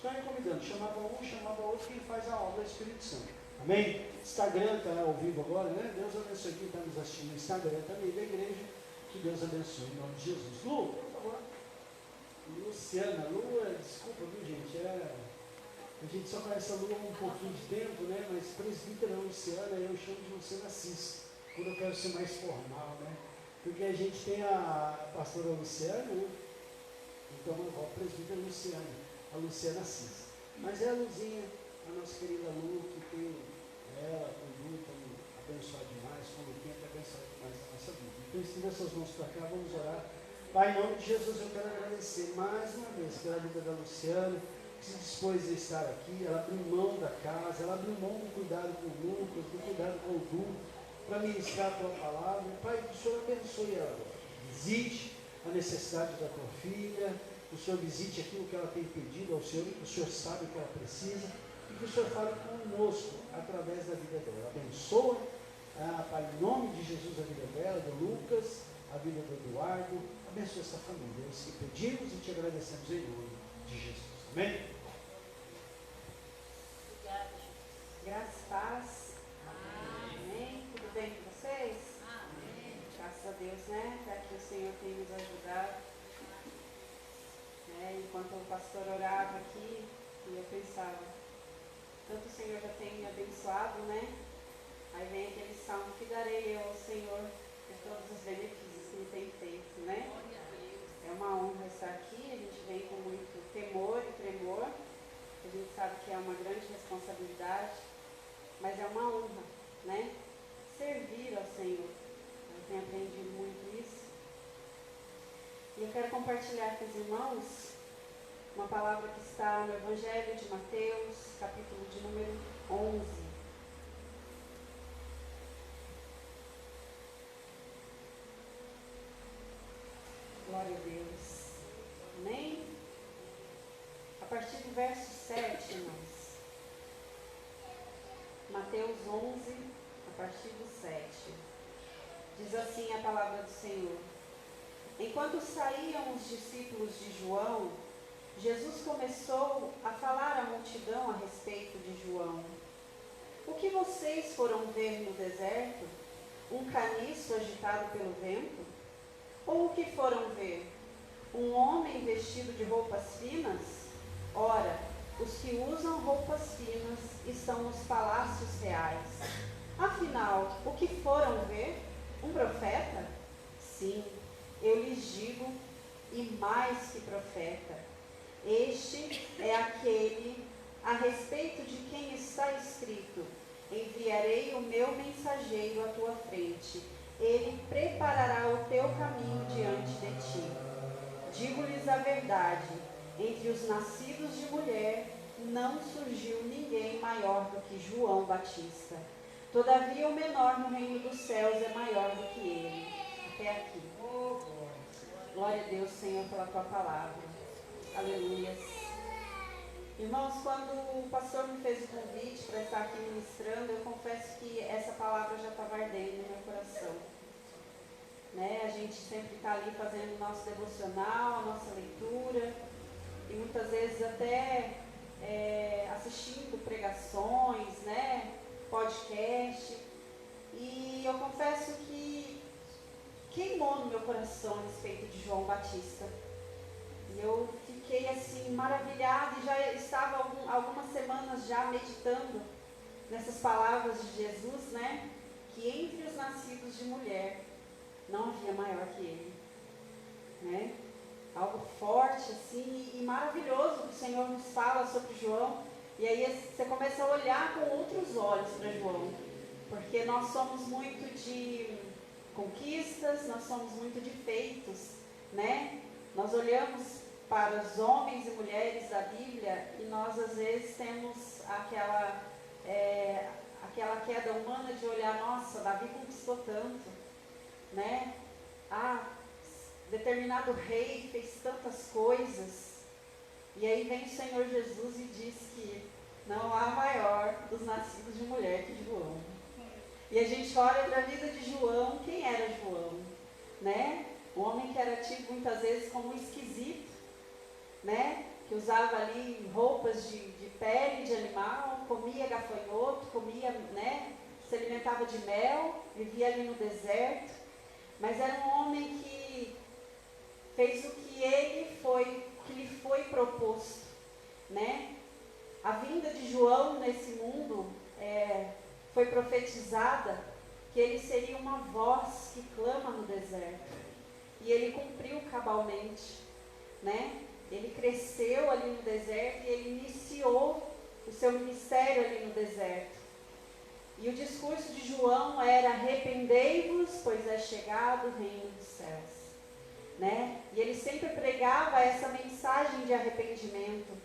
só ia convidando, chamava um, chamava outro, quem faz a obra é o Espírito Santo. Amém? Instagram está ao vivo agora, né? Deus abençoe quem está nos assistindo no Instagram também da igreja. Que Deus abençoe em nome de Jesus. Lu, por favor. Luciana, Lu, desculpa, viu, gente? A gente só conhece a Lu há um pouquinho de tempo, né? Mas presbítera Luciana, eu chamo de Luciana Assis, quando eu quero ser mais formal, né? Porque a gente tem a pastora Luciana, né? Então a presbítera Luciana, a Luciana Assis. Mas é a Luzinha, a nossa querida Lu, que tem ela, o Lu, estão abençoado demais, como quem é abençoado demais a nossa vida. Então estenda suas mãos para cá, vamos orar. Pai, em nome de Jesus, eu quero agradecer mais uma vez pela vida da Luciana, que se dispôs a estar aqui. Ela abriu mão da casa, ela abriu mão do cuidado com o Lucas, do cuidado com o Du, para ministrar a tua palavra. Pai, que o Senhor abençoe ela, visite a necessidade da tua filha, que o Senhor visite aquilo que ela tem pedido ao Senhor, que o Senhor sabe o que ela precisa, e que o Senhor fale conosco através da vida dela. Abençoa, Pai, em nome de Jesus, a vida dela, do Lucas, a vida do Eduardo. Abençoa essa família. É isso que pedimos e te agradecemos em nome de Jesus. Amém? Obrigada, Graças e paz. Amém. Tudo bem com vocês? Amém. Graças a Deus, né? Até que o Senhor tem nos ajudado. Enquanto o pastor orava aqui, e eu pensava, tanto o Senhor já tem me abençoado, né? Aí vem aquele salmo, que darei eu ao Senhor por todos os benefícios que Ele tem feito, né? É uma honra estar aqui, a gente vem com muito temor e tremor, a gente sabe que é uma grande responsabilidade, mas é uma honra, né? Servir ao Senhor. Eu tenho aprendido muito isso. E eu quero compartilhar com os irmãos uma palavra que está no Evangelho de Mateus, capítulo de número 11. Glória a Deus. Amém? A partir do verso 7, irmãos. Mateus 11, a partir do 7. Diz assim a palavra do Senhor. Enquanto saíam os discípulos de João, Jesus começou a falar à multidão a respeito de João. O que vocês foram ver no deserto? Um caniço agitado pelo vento? Ou o que foram ver? Um homem vestido de roupas finas? Ora, os que usam roupas finas estão nos palácios reais. Afinal, o que foram ver? Um profeta? Sim, eu lhes digo, e mais que profeta. Este é aquele a respeito de quem está escrito: enviarei o meu mensageiro à tua frente. Ele preparará o teu caminho diante de ti. Digo-lhes a verdade, entre os nascidos de mulher não surgiu ninguém maior do que João Batista. Todavia o menor no reino dos céus é maior do que ele. Até aqui. Glória a Deus, Senhor, pela tua palavra. Aleluia. Irmãos, quando o pastor me fez o convite para estar aqui ministrando, eu confesso que essa palavra já estava ardendo no meu coração. Né? A gente sempre está ali fazendo o nosso devocional, a nossa leitura, e muitas vezes até assistindo pregações, né? Podcast. E eu confesso que queimou no meu coração a respeito de João Batista. E eu fiquei assim maravilhada e já estava algumas semanas já meditando nessas palavras de Jesus, né? Que entre os nascidos de mulher não havia maior que ele, né? Algo forte assim e maravilhoso que o Senhor nos fala sobre João. E aí você começa a olhar com outros olhos para João, porque nós somos muito de conquistas, nós somos muito de feitos, né? Nós olhamos para os homens e mulheres da Bíblia e nós às vezes temos aquela queda humana de olhar, nossa, Davi conquistou tanto, né? Determinado rei fez tantas coisas. E aí vem o Senhor Jesus e diz que não há maior dos nascidos de mulher que João. E a gente olha para a vida de João, quem era João? Né? Um homem que era tido muitas vezes como esquisito, né? Que usava ali roupas de pele de animal, comia gafanhoto, né? Se alimentava de mel, vivia ali no deserto. Mas era um homem que fez o que lhe foi proposto, né? A vinda de João nesse mundo foi profetizada que ele seria uma voz que clama no deserto. E ele cumpriu cabalmente, né? Ele cresceu ali no deserto e ele iniciou o seu ministério ali no deserto. E o discurso de João era: arrependei-vos, pois é chegado o reino dos céus. Né? E ele sempre pregava essa mensagem de arrependimento.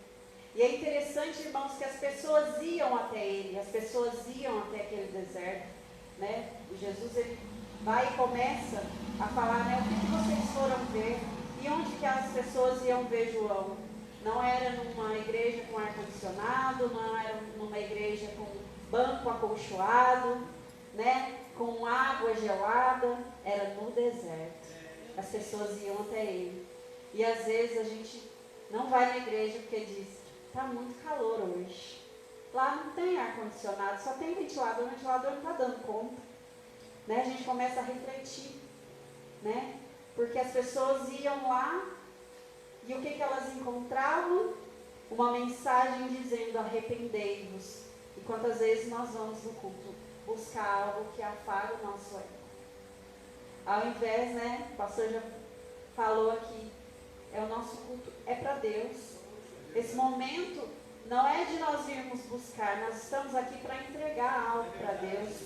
E é interessante, irmãos, que as pessoas iam até ele, as pessoas iam até aquele deserto, né? E Jesus, ele vai e começa a falar, né? O que vocês foram ver? E onde que as pessoas iam ver João? Não era numa igreja com ar-condicionado, não era numa igreja com banco acolchoado, né? Com água gelada, era no deserto. As pessoas iam até ele. E às vezes a gente não vai na igreja porque diz: está muito calor hoje. Lá não tem ar-condicionado, só tem ventilador, o ventilador não está dando conta. Né? A gente começa a refletir, né? Porque as pessoas iam lá e o que elas encontravam? Uma mensagem dizendo: arrependei-vos. E quantas vezes nós vamos no culto buscar algo que afaga o nosso ego? Ao invés, né, o pastor já falou aqui, o nosso culto é para Deus. Esse momento não é de nós virmos buscar, nós estamos aqui para entregar algo para Deus.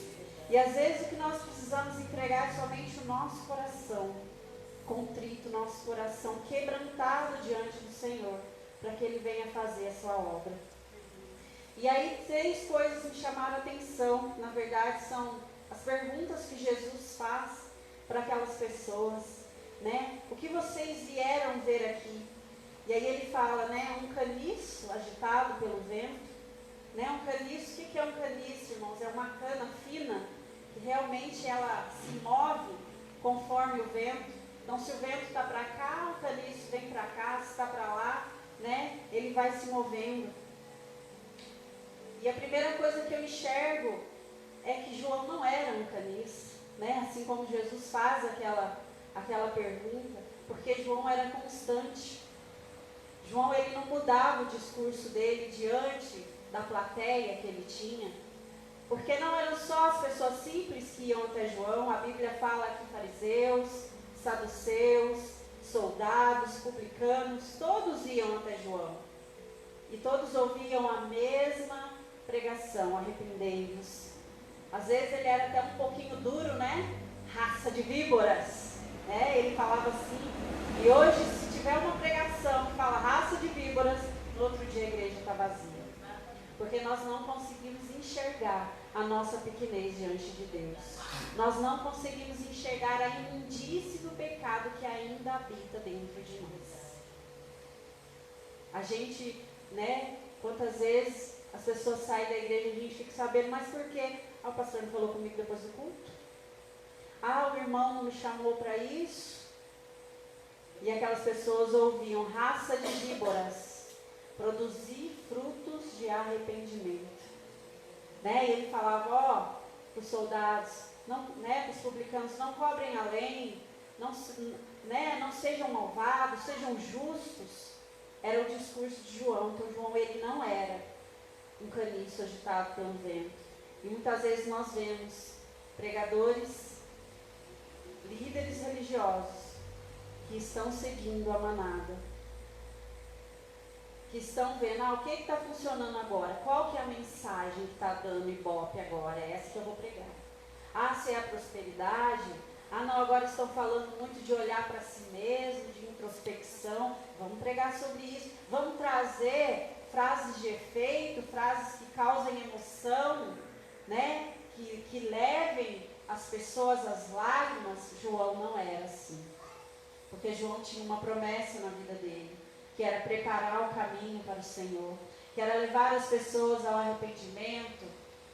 E às vezes o que nós precisamos entregar é somente o nosso coração contrito, nosso coração quebrantado diante do Senhor, para que Ele venha fazer a sua obra. E aí 3 coisas me chamaram a atenção, na verdade são as perguntas que Jesus faz para aquelas pessoas, né? O que vocês vieram ver aqui? E aí ele fala, né? Um caniço agitado pelo vento, né? Um caniço, o que é um caniço, irmãos? É uma cana fina, que realmente ela se move conforme o vento. Então se o vento está para cá, o caniço vem para cá, se está para lá, né? Ele vai se movendo. E a primeira coisa que eu enxergo é que João não era um caniço. Né? Assim como Jesus faz aquela pergunta, porque João era constante. João, ele não mudava o discurso dele diante da plateia que ele tinha, porque não eram só as pessoas simples que iam até João. A Bíblia fala que fariseus, saduceus, soldados, publicanos, todos iam até João, e todos ouviam a mesma pregação: arrependei-vos. Às vezes ele era até um pouquinho duro, né? Raça de víboras, né? Ele falava assim. E hoje, se tiver uma pregação que fala raça de víboras, no outro dia a igreja está vazia. Porque nós não conseguimos enxergar a nossa pequenez diante de Deus. Nós não conseguimos enxergar a imundície do pecado que ainda habita dentro de nós. A gente, né? Quantas vezes as pessoas saem da igreja e a gente fica sabendo, mas por quê? O pastor não falou comigo depois do culto? O irmão não me chamou para isso? E aquelas pessoas ouviam: raça de víboras, produzir frutos de arrependimento. Né? E ele falava, para os soldados, não, né, para os publicanos: não cobrem a lei, não sejam malvados, sejam justos. Era o discurso de João. Então João, ele não era um caniço agitado pelo vento. E muitas vezes nós vemos pregadores, líderes religiosos, que estão seguindo a manada, que estão vendo, o que está funcionando agora? Qual que é a mensagem que está dando ibope agora? É essa que eu vou pregar. Se é a prosperidade, Ah, não, agora estão falando muito de olhar para si mesmo, de introspecção. Vamos pregar sobre isso. Vamos trazer frases de efeito, frases que causem emoção, né? Que levem as pessoas às lágrimas. João não era assim. Porque João tinha uma promessa na vida dele, que era preparar o caminho para o Senhor, que era levar as pessoas ao arrependimento,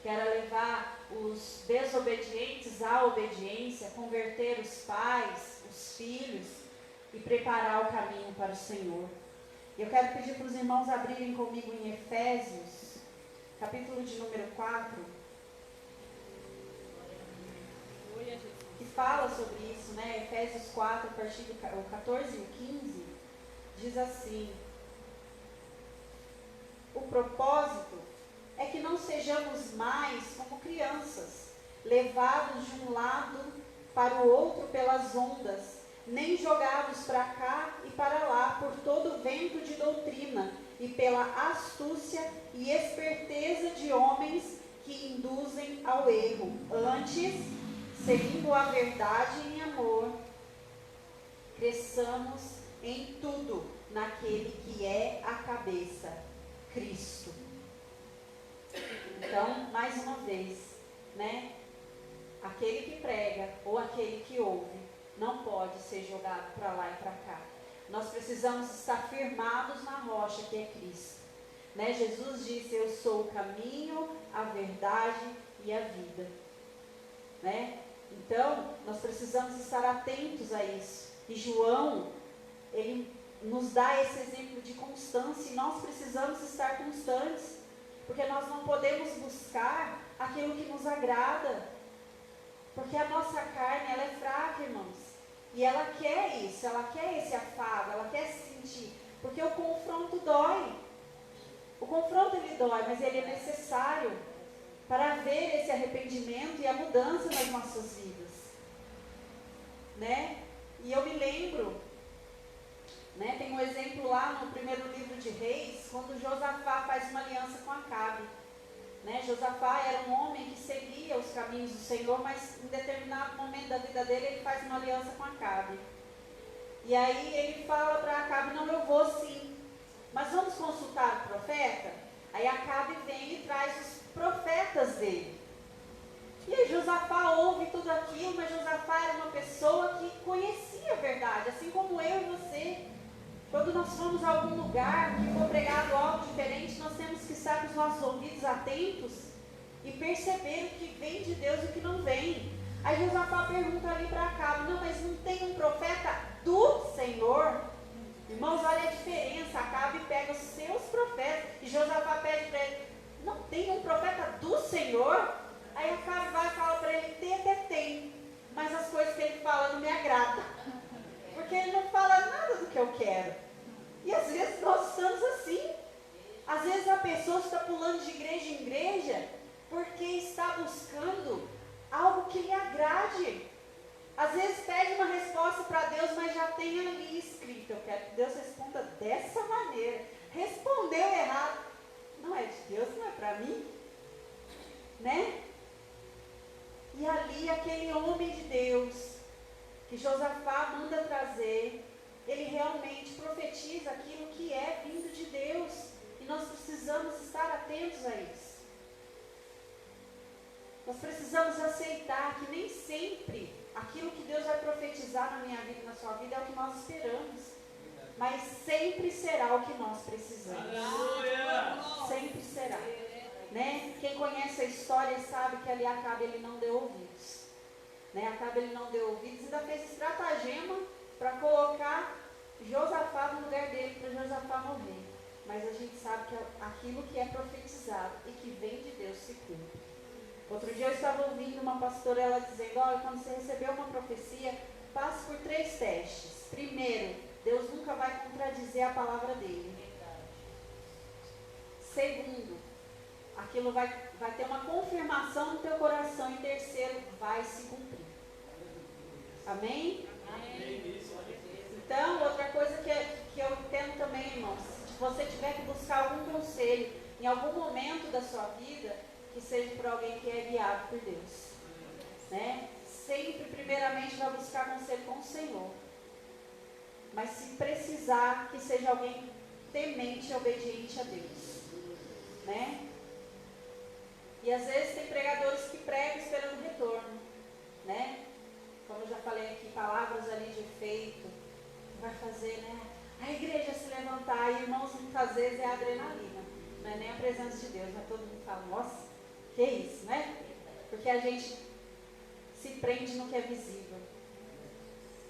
que era levar os desobedientes à obediência, converter os pais, os filhos e preparar o caminho para o Senhor. Eu quero pedir para os irmãos abrirem comigo em Efésios, capítulo de número 4, que fala sobre isso, né? Efésios 4, a partir do 14 e o 15, diz assim: o propósito é que não sejamos mais como crianças, levados de um lado para o outro pelas ondas, nem jogados para cá e para lá por todo vento de doutrina e pela astúcia e esperteza de homens que induzem ao erro. Antes, seguindo a verdade em amor, cresçamos em tudo naquele que é a cabeça, Cristo. Então, mais uma vez, né? Aquele que prega ou aquele que ouve não pode ser jogado para lá e para cá. Nós precisamos estar firmados na rocha que é Cristo, né? Jesus disse: eu sou o caminho, a verdade e a vida, né? Então, nós precisamos estar atentos a isso. E João, ele nos dá esse exemplo de constância, e nós precisamos estar constantes, porque nós não podemos buscar aquilo que nos agrada, porque a nossa carne, ela é fraca, irmãos, e ela quer isso, ela quer esse afago, ela quer se sentir, porque o confronto dói, o confronto ele dói, mas ele é necessário para ver esse arrependimento e a mudança nas nossas vidas, né? E eu me lembro, né, tem um exemplo lá no primeiro livro de Reis, quando Josafá faz uma aliança com Acabe, né? Josafá era um homem que seguia os caminhos do Senhor, mas em determinado momento da vida dele, ele faz uma aliança com Acabe, e aí ele fala para Acabe: não, eu vou sim, mas vamos consultar o profeta? Aí Acabe vem e traz os profetas dele. E aí Josafá ouve tudo aquilo, mas Josafá era uma pessoa que conhecia a verdade, assim como eu e você. Quando nós formos a algum lugar que for pregado algo diferente, nós temos que estar com os nossos ouvidos atentos e perceber o que vem de Deus e o que não vem. Aí Josafá pergunta ali para Acabe: não, mas não tem um profeta do Senhor? Irmãos, olha a diferença. Acabe pega os seus profetas e Josafá pede para ele: não tem um profeta do Senhor? Aí Acabe vai e fala para ele: tem, até tem, mas as coisas que ele fala não me agradam, porque ele não fala nada do que eu quero. E às vezes nós estamos assim. Às vezes a pessoa está pulando de igreja em igreja porque está buscando algo que lhe agrade. Às vezes pede uma resposta para Deus, mas já tem ali escrito: eu quero que Deus responda dessa maneira. Respondeu errado. Não é de Deus, não é para mim, né? E ali aquele homem de Deus que Josafá manda trazer, ele realmente profetiza aquilo que é vindo de Deus, e nós precisamos estar atentos a isso. Nós precisamos aceitar que nem sempre aquilo que Deus vai profetizar na minha vida e na sua vida é o que nós esperamos, mas sempre será o que nós precisamos. Sempre será, né? Quem conhece a história sabe que ali Acabe ele não deu ouvidos, né? Acabe ele não deu ouvidos e ainda fez estratagema para colocar Josafá no lugar dele, para Josafá morrer. Mas a gente sabe que aquilo que é profetizado e que vem de Deus se cumpre. Outro dia eu estava ouvindo uma pastora, ela dizendo: olha, quando você receber uma profecia, passe por 3 testes. Primeiro, Deus nunca vai contradizer a palavra dele. Segundo, aquilo vai ter uma confirmação no teu coração. E terceiro, vai se cumprir. Amém? Amém. Então, outra coisa que eu entendo também, irmãos, se você tiver que buscar algum conselho em algum momento da sua vida, que seja por alguém que é guiado por Deus, né? sempre, primeiramente, vai buscar conselho com o Senhor. Mas se precisar, que seja alguém temente e obediente a Deus. Né? E às vezes tem pregadores que pregam esperando retorno. Né? Como eu já falei aqui, palavras ali de efeito. Vai fazer, né? A igreja se levantar, e irmãos, muitas vezes é adrenalina. Não é nem a presença de Deus, mas todo mundo fala, nossa, que isso, né? Porque a gente se prende no que é visível.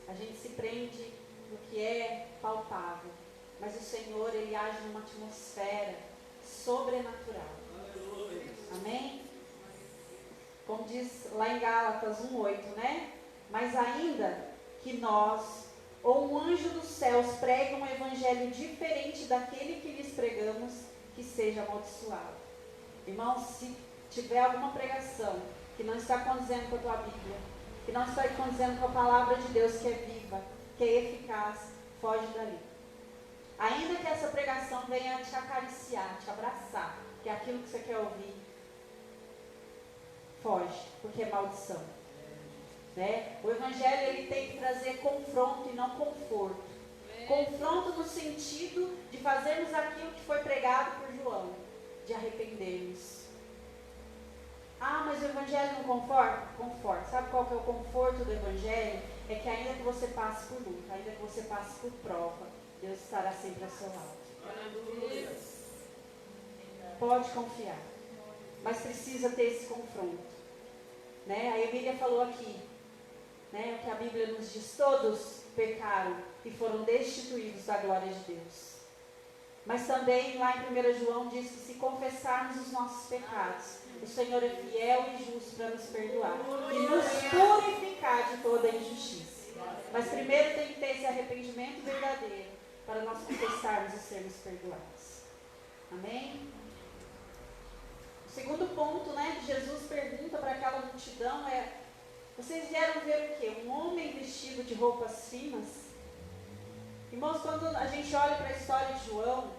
A gente se prende no que é palpável. Mas o Senhor, Ele age numa atmosfera sobrenatural. Amém? Como diz lá em Gálatas 1:8, né? Mas ainda que nós, ou um anjo dos céus, pregue um evangelho diferente daquele que lhes pregamos, que seja amaldiçoado. Irmãos, se tiver alguma pregação que não está condizendo com a tua Bíblia, que não está condizendo com a palavra de Deus, que é viva, que é eficaz, foge dali. Ainda que essa pregação venha te acariciar, te abraçar, que é aquilo que você quer ouvir, foge, porque é maldição. Né? O Evangelho, ele tem que trazer confronto e não conforto. Confronto no sentido de fazermos aquilo que foi pregado por João, de arrependermos. Ah, mas o Evangelho não conforta? Conforta. Sabe qual que é o conforto do Evangelho? É que ainda que você passe por luta, ainda que você passe por prova, Deus estará sempre ao seu lado. Pode confiar. Mas precisa ter esse confronto. Né? A Emília falou aqui, né, o que a Bíblia nos diz, todos pecaram e foram destituídos da glória de Deus. Mas também lá em 1 João diz que se confessarmos os nossos pecados, o Senhor é fiel e justo para nos perdoar e nos purificar de toda injustiça. Mas primeiro tem que ter esse arrependimento verdadeiro para nós confessarmos e sermos perdoados. Amém? O segundo ponto, né, que Jesus pergunta para aquela multidão é: vocês vieram ver o quê? Um homem vestido de roupas finas? Irmãos, quando a gente olha para a história de João,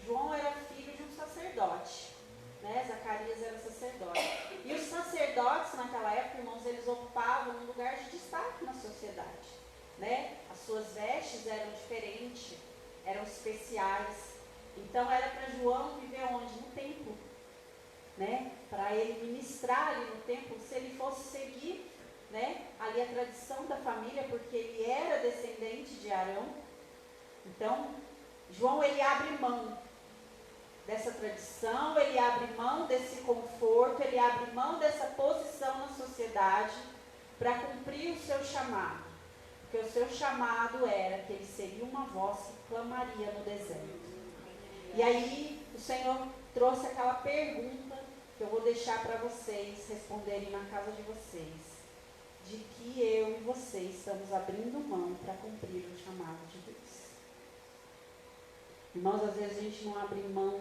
João era filho de um sacerdote, né? Zacarias era sacerdote. E os sacerdotes naquela época, irmãos, eles ocupavam um lugar de destaque na sociedade, né? As suas vestes eram diferentes, eram especiais. Então era para João viver onde? No templo. Né, para ele ministrar ali no templo, se ele fosse seguir, né, ali a tradição da família, porque ele era descendente de Arão. Então, João, ele abre mão dessa tradição, ele abre mão desse conforto, ele abre mão dessa posição na sociedade para cumprir o seu chamado. Porque o seu chamado era que ele seria uma voz que clamaria no deserto. E aí, o Senhor trouxe aquela pergunta que eu vou deixar para vocês responderem na casa de vocês, de que eu e vocês estamos abrindo mão para cumprir o chamado de Deus. Irmãos, às vezes a gente não abre mão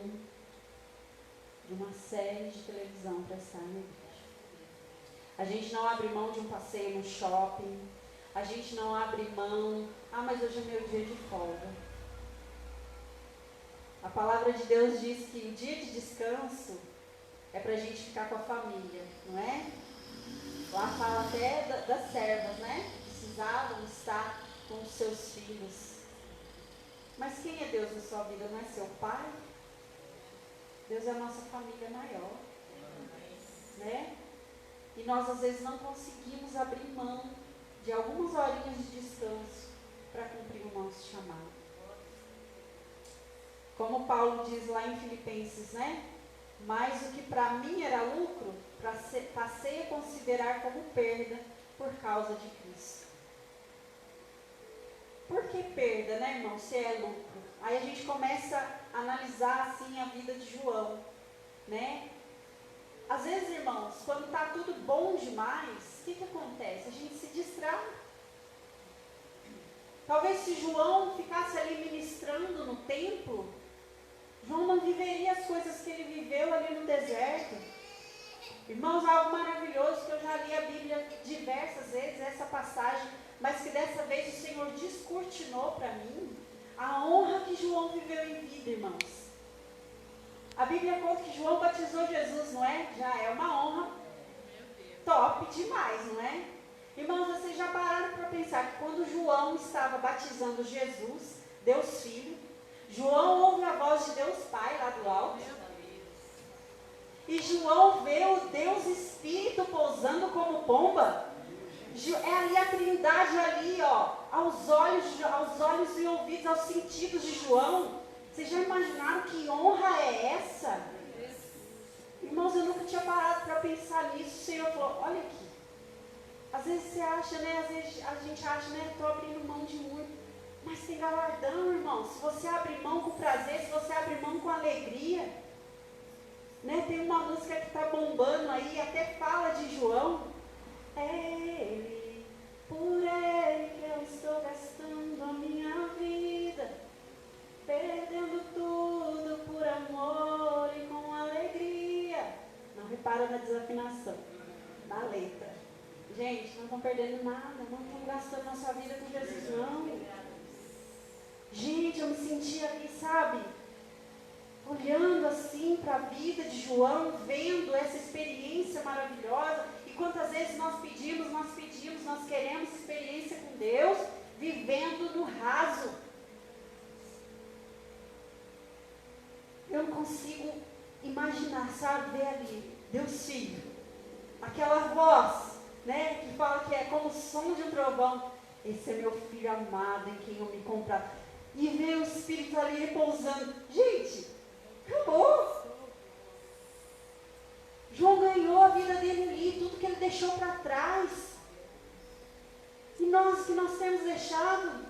de uma série de televisão para estar na igreja. A gente não abre mão de um passeio no shopping. A gente não abre mão, mas hoje é meu dia de folga. A palavra de Deus diz que o dia de descanso é para a gente ficar com a família, não é? Lá fala até das servas, né? Precisavam estar com os seus filhos. Mas quem é Deus na sua vida? Não é seu pai? Deus é a nossa família maior, né? E nós às vezes não conseguimos abrir mão de algumas horinhas de descanso para cumprir o nosso chamado. Como Paulo diz lá em Filipenses, né? Mas o que para mim era lucro, passei a considerar como perda por causa de Cristo. Por que perda, né, irmão, se é lucro? Aí a gente começa a analisar assim a vida de João, né? Às vezes, irmãos, quando está tudo bom demais, o que acontece? A gente se distrai. Talvez se João ficasse ali ministrando no templo, João não viveria as coisas que ele viveu ali no deserto. Irmãos, algo maravilhoso que eu já li a Bíblia diversas vezes, essa passagem, mas que dessa vez o Senhor descortinou para mim a honra que João viveu em vida, irmãos. A Bíblia conta que João batizou Jesus, não é? Já é uma honra top demais, não é? Irmãos, vocês já pararam para pensar que quando João estava batizando Jesus, Deus Filho, João ouve a voz de Deus Pai lá do alto. E João vê o Deus Espírito pousando como pomba. É ali a trindade ali, ó, aos olhos e ouvidos, aos sentidos de João. Vocês já imaginaram que honra é essa? Irmãos, eu nunca tinha parado para pensar nisso. O Senhor falou, olha aqui. Às vezes você acha, né? Às vezes a gente acha, né? Estou abrindo mão de muito. Mas tem galardão, irmão. Se você abre mão com prazer, se você abre mão com alegria. Né? Tem uma música que está bombando aí, até fala de João. É Ele, por Ele que eu estou gastando a minha vida, perdendo tudo por amor e com alegria. Não repara na desafinação, na letra. Gente, não estão perdendo nada, não estão gastando nossa vida com Jesus, não. Gente, eu me senti ali, sabe? Olhando assim para a vida de João, vendo essa experiência maravilhosa. E quantas vezes nós pedimos, nós queremos experiência com Deus, vivendo no raso. Eu não consigo imaginar, sabe, ver ali, Deus Filho, aquela voz, né, que fala que é como o som de um trovão. Esse é meu filho amado em quem eu me comprazo. E ver o Espírito ali repousando. Gente, acabou. João ganhou a vida dele ali, tudo que ele deixou para trás. E nós, que nós temos deixado?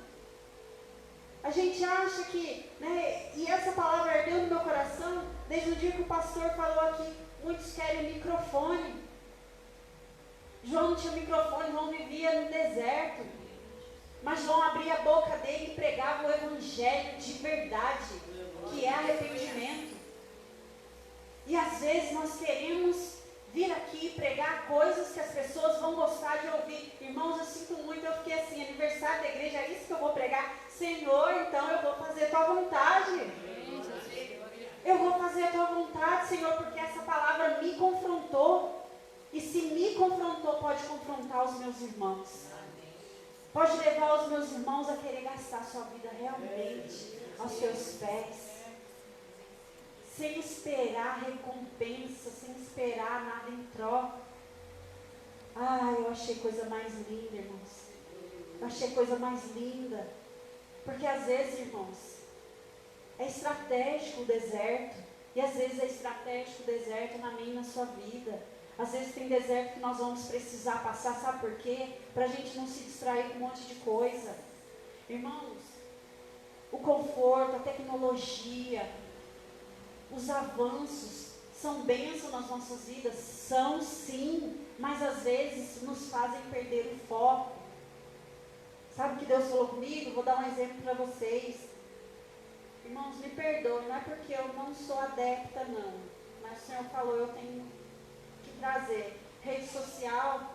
A gente acha que, né, e essa palavra ardeu no meu coração, desde o dia que o pastor falou aqui, muitos querem microfone. João não tinha microfone, João vivia no deserto. Mas João abria a boca dele e pregava o evangelho de verdade, que é arrependimento. E às vezes nós queremos vir aqui e pregar coisas que as pessoas vão gostar de ouvir. Irmãos, eu sinto muito, eu fiquei assim, aniversário da igreja, é isso que eu vou pregar? Senhor, então eu vou fazer a tua vontade. Eu vou fazer a tua vontade, Senhor, porque essa palavra me confrontou. E se me confrontou, pode confrontar os meus irmãos. Pode levar os meus irmãos a querer gastar a sua vida realmente aos seus pés. Sem esperar recompensa, sem esperar nada em troca. Ah, eu achei coisa mais linda, irmãos. Eu achei coisa mais linda. Porque às vezes, irmãos, é estratégico o deserto. E às vezes é estratégico o deserto na minha e na sua vida. Às vezes tem deserto que nós vamos precisar passar, sabe por quê? Para a gente não se distrair com um monte de coisa. Irmãos, o conforto, a tecnologia, os avanços são bênçãos nas nossas vidas? São sim, mas às vezes nos fazem perder o foco. Sabe o que Deus falou comigo? Vou dar um exemplo para vocês. Irmãos, me perdoem, não é porque eu não sou adepta não, mas o Senhor falou, eu tenho trazer rede social.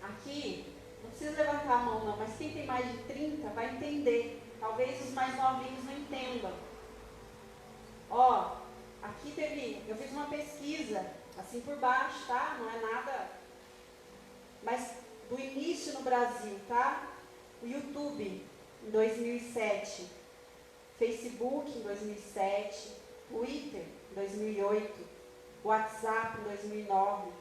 Aqui, não precisa levantar a mão não, mas quem tem mais de 30 vai entender. Talvez os mais novinhos não entendam. Ó, aqui eu fiz uma pesquisa, assim por baixo, tá? Não é nada, mas do início no Brasil, tá? O YouTube, em 2007. Facebook, em 2007. Twitter, 2008, WhatsApp em 2009,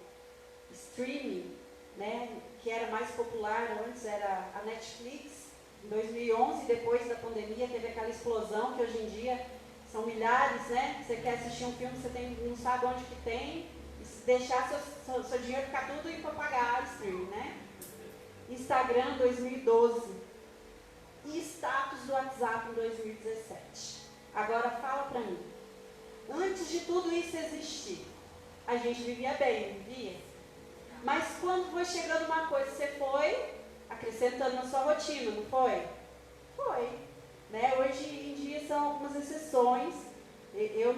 streaming, né, que era mais popular antes, era a Netflix, em 2011, depois da pandemia, teve aquela explosão que hoje em dia são milhares, né, você quer assistir um filme, você não sabe onde que tem, e se deixar seu dinheiro ficar tudo e para pagar o streaming, né. Instagram, 2012, e status do WhatsApp em 2017. Agora fala para mim. Antes de tudo isso existir, a gente vivia bem, não vivia? Mas quando foi chegando uma coisa, você foi acrescentando na sua rotina, não foi? Foi. Né? Hoje em dia são algumas exceções. Eu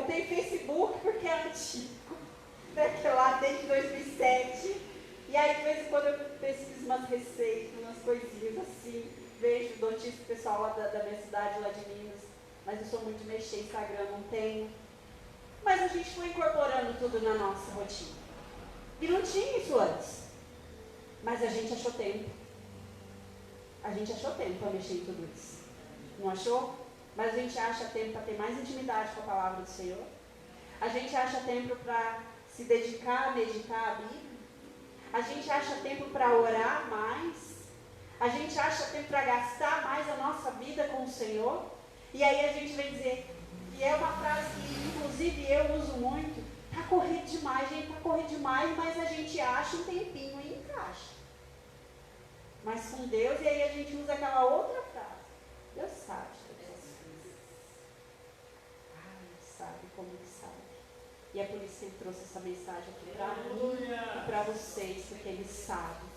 tenho Facebook porque é antigo, né? Que é lá desde 2007. E aí de vez em quando eu pesquiso umas receitas, umas coisinhas assim, vejo notícias do pessoal lá da minha cidade, lá de Minas. Mas eu sou muito mexer, Instagram não tenho. Mas a gente foi incorporando tudo na nossa rotina. E não tinha isso antes. Mas a gente achou tempo. A gente achou tempo para mexer em tudo isso. Não achou? Mas a gente acha tempo para ter mais intimidade com a palavra do Senhor. A gente acha tempo para se dedicar a meditar a Bíblia. A gente acha tempo para orar mais. A gente acha tempo para gastar mais a nossa vida com o Senhor. E aí a gente vem dizer, e é uma frase que inclusive eu uso muito, está correndo demais, gente, está correndo demais, mas a gente acha um tempinho e encaixa. Mas com Deus, e aí a gente usa aquela outra frase. Deus sabe todas as coisas. Ele sabe como Ele sabe. E é por isso que Ele trouxe essa mensagem aqui para mim e para vocês, porque Ele sabe.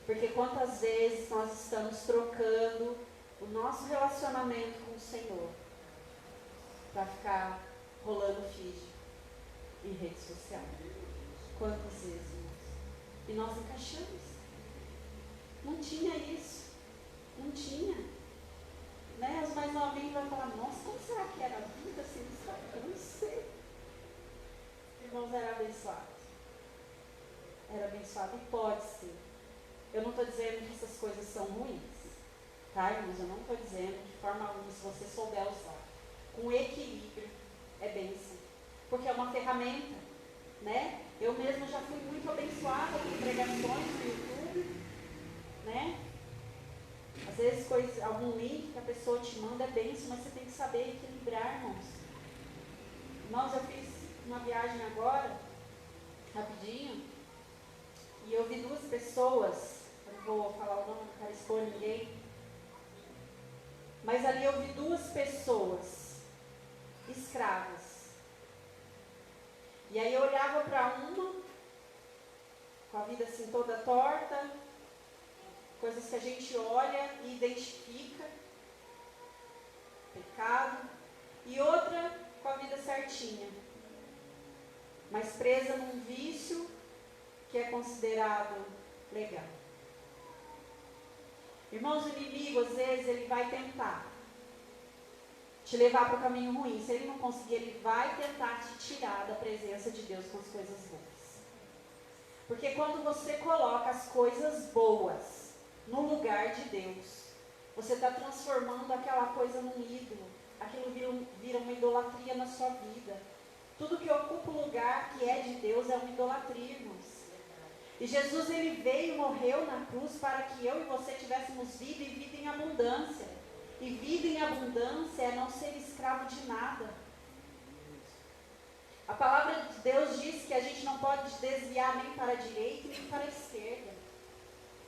Porque quantas vezes nós estamos trocando o nosso relacionamento com o Senhor para ficar rolando feed em rede social. Quantas vezes, irmãos? E nós encaixamos. Não tinha isso. Não tinha. Né? Os mais novinhos vão falar, nossa, como será que era a vida assim? Eu não sei. Irmãos, era abençoado. Era abençoado e pode ser. Eu não estou dizendo que essas coisas são ruins. Tá, irmãos? Eu não estou dizendo de forma alguma, se você souber usar. Com equilíbrio é bênção. Porque é uma ferramenta. Né? Eu mesma já fui muito abençoada com pregações no YouTube. Né? Às vezes algum link que a pessoa te manda é bênção, mas você tem que saber equilibrar, irmãos. Irmãos, eu fiz uma viagem agora, rapidinho, e eu vi duas pessoas, eu não vou falar o nome, não quero expor ninguém, mas ali eu vi duas pessoas escravas. E aí eu olhava para uma, com a vida assim toda torta, coisas que a gente olha e identifica, pecado, e outra com a vida certinha, mas presa num vício que é considerado legal. Irmãos, o inimigo, às vezes, ele vai tentar te levar para o caminho ruim. Se ele não conseguir, ele vai tentar te tirar da presença de Deus com as coisas boas. Porque quando você coloca as coisas boas no lugar de Deus, você está transformando aquela coisa num ídolo. Aquilo vira uma idolatria na sua vida. Tudo que ocupa o lugar que é de Deus é uma idolatria, irmãos. E Jesus, ele veio e morreu na cruz para que eu e você tivéssemos vida e vida em abundância. E vida em abundância é não ser escravo de nada. A palavra de Deus diz que a gente não pode desviar nem para a direita nem para a esquerda.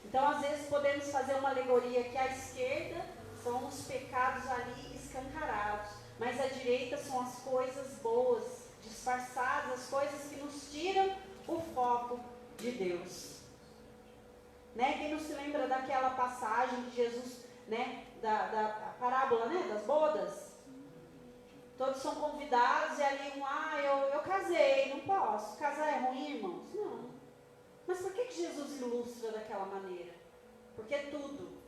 Então, às vezes, podemos fazer uma alegoria que a esquerda são os pecados ali escancarados, mas a direita são as coisas boas, disfarçadas, as coisas que nos tiram o foco de Deus. Né? Quem não se lembra daquela passagem de Jesus, né? da parábola, né? Das bodas? Todos são convidados e ali eu casei, não posso. Casar é ruim, irmãos? Não. Mas por que Jesus ilustra daquela maneira? Porque tudo,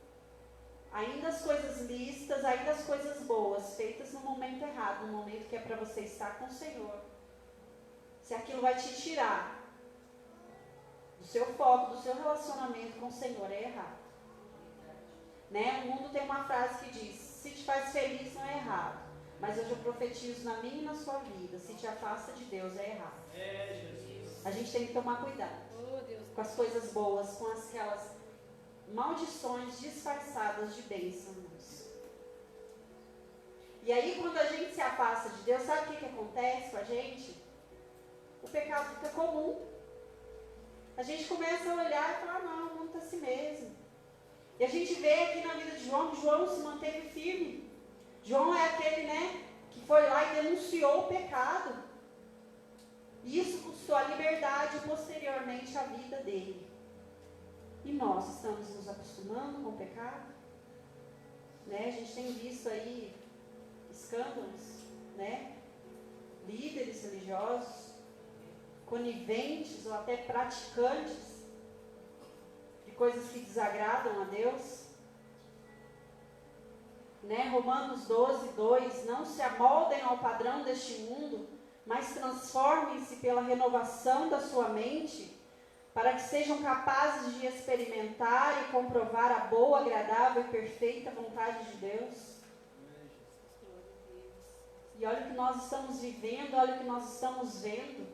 ainda as coisas lícitas, ainda as coisas boas, feitas no momento errado, no momento que é para você estar com o Senhor, se aquilo vai te tirar do seu foco, do seu relacionamento com o Senhor, é errado. Né? O mundo tem uma frase que diz, se te faz feliz não é errado, mas hoje eu profetizo na minha e na sua vida, se te afasta de Deus é errado. A gente tem que tomar cuidado com as coisas boas, com aquelas maldições disfarçadas de bênçãos. E aí quando a gente se afasta de Deus, sabe o que acontece com a gente? O pecado fica comum. A gente começa a olhar e falar, não, o mundo está assim mesmo. E a gente vê aqui na vida de João, que João se manteve firme. João é aquele, né, que foi lá e denunciou o pecado. E isso custou a liberdade e posteriormente a vida dele. E nós estamos nos acostumando com o pecado? Né? A gente tem visto aí escândalos, né? Líderes religiosos, coniventes ou até praticantes de coisas que desagradam a Deus. Né? Romanos 12, 2, não se amoldem ao padrão deste mundo, mas transformem-se pela renovação da sua mente, para que sejam capazes de experimentar e comprovar a boa, agradável e perfeita vontade de Deus. E olha o que nós estamos vivendo, olha o que nós estamos vendo.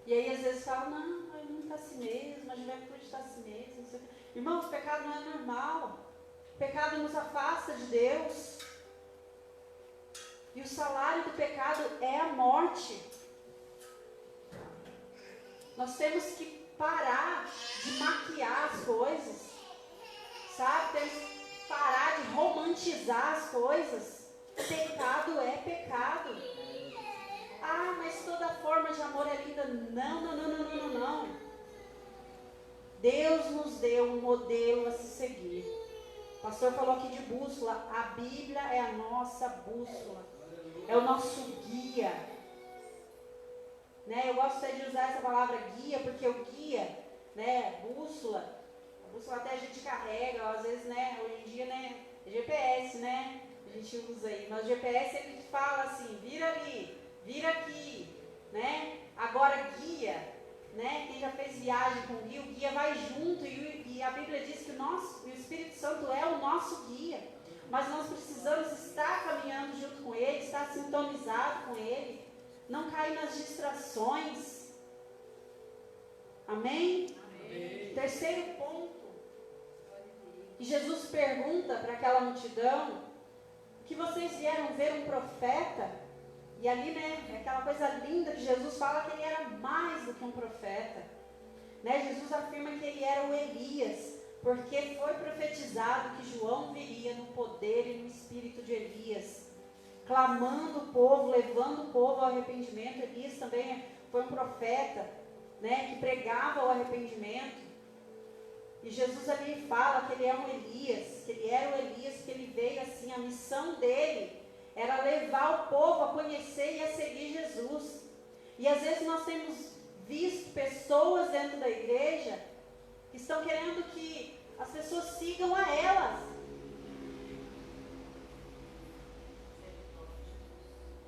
E aí às vezes fala, não, a gente está assim mesmo, a juventude está assim mesmo. Irmãos, o pecado não é normal. O pecado nos afasta de Deus. E o salário do pecado é a morte. Nós temos que parar de maquiar as coisas. Sabe? Temos que parar de romantizar as coisas. Pecado é pecado. Ah, mas toda forma de amor é linda. Não. Deus nos deu um modelo a se seguir. O pastor falou aqui de bússola. A Bíblia é a nossa bússola. É o nosso guia. Né? Eu gosto até de usar essa palavra guia, porque o guia, né, bússola, a bússola até a gente carrega, às vezes, né, hoje em dia, né, é GPS, né, a gente usa aí, mas o GPS ele fala assim, vira ali, vira aqui, né, agora guia, né, quem já fez viagem com guia, o guia vai junto e a Bíblia diz que o Espírito Santo é o nosso guia, mas nós precisamos estar caminhando junto com Ele, estar sintonizado com Ele, não cair nas distrações. Amém? Amém. Terceiro ponto. E Jesus pergunta para aquela multidão, que vocês vieram ver um profeta? E ali, né, é aquela coisa linda que Jesus fala que ele era mais do que um profeta. Né? Jesus afirma que ele era o Elias, porque foi profetizado que João viria no poder e no espírito de Elias, clamando o povo, levando o povo ao arrependimento. Elias também foi um profeta, né, que pregava o arrependimento. E Jesus ali fala que ele é um Elias, que ele era o Elias, que ele veio assim, a missão dele era levar o povo a conhecer e a seguir Jesus. E às vezes nós temos visto pessoas dentro da igreja que estão querendo que as pessoas sigam a elas.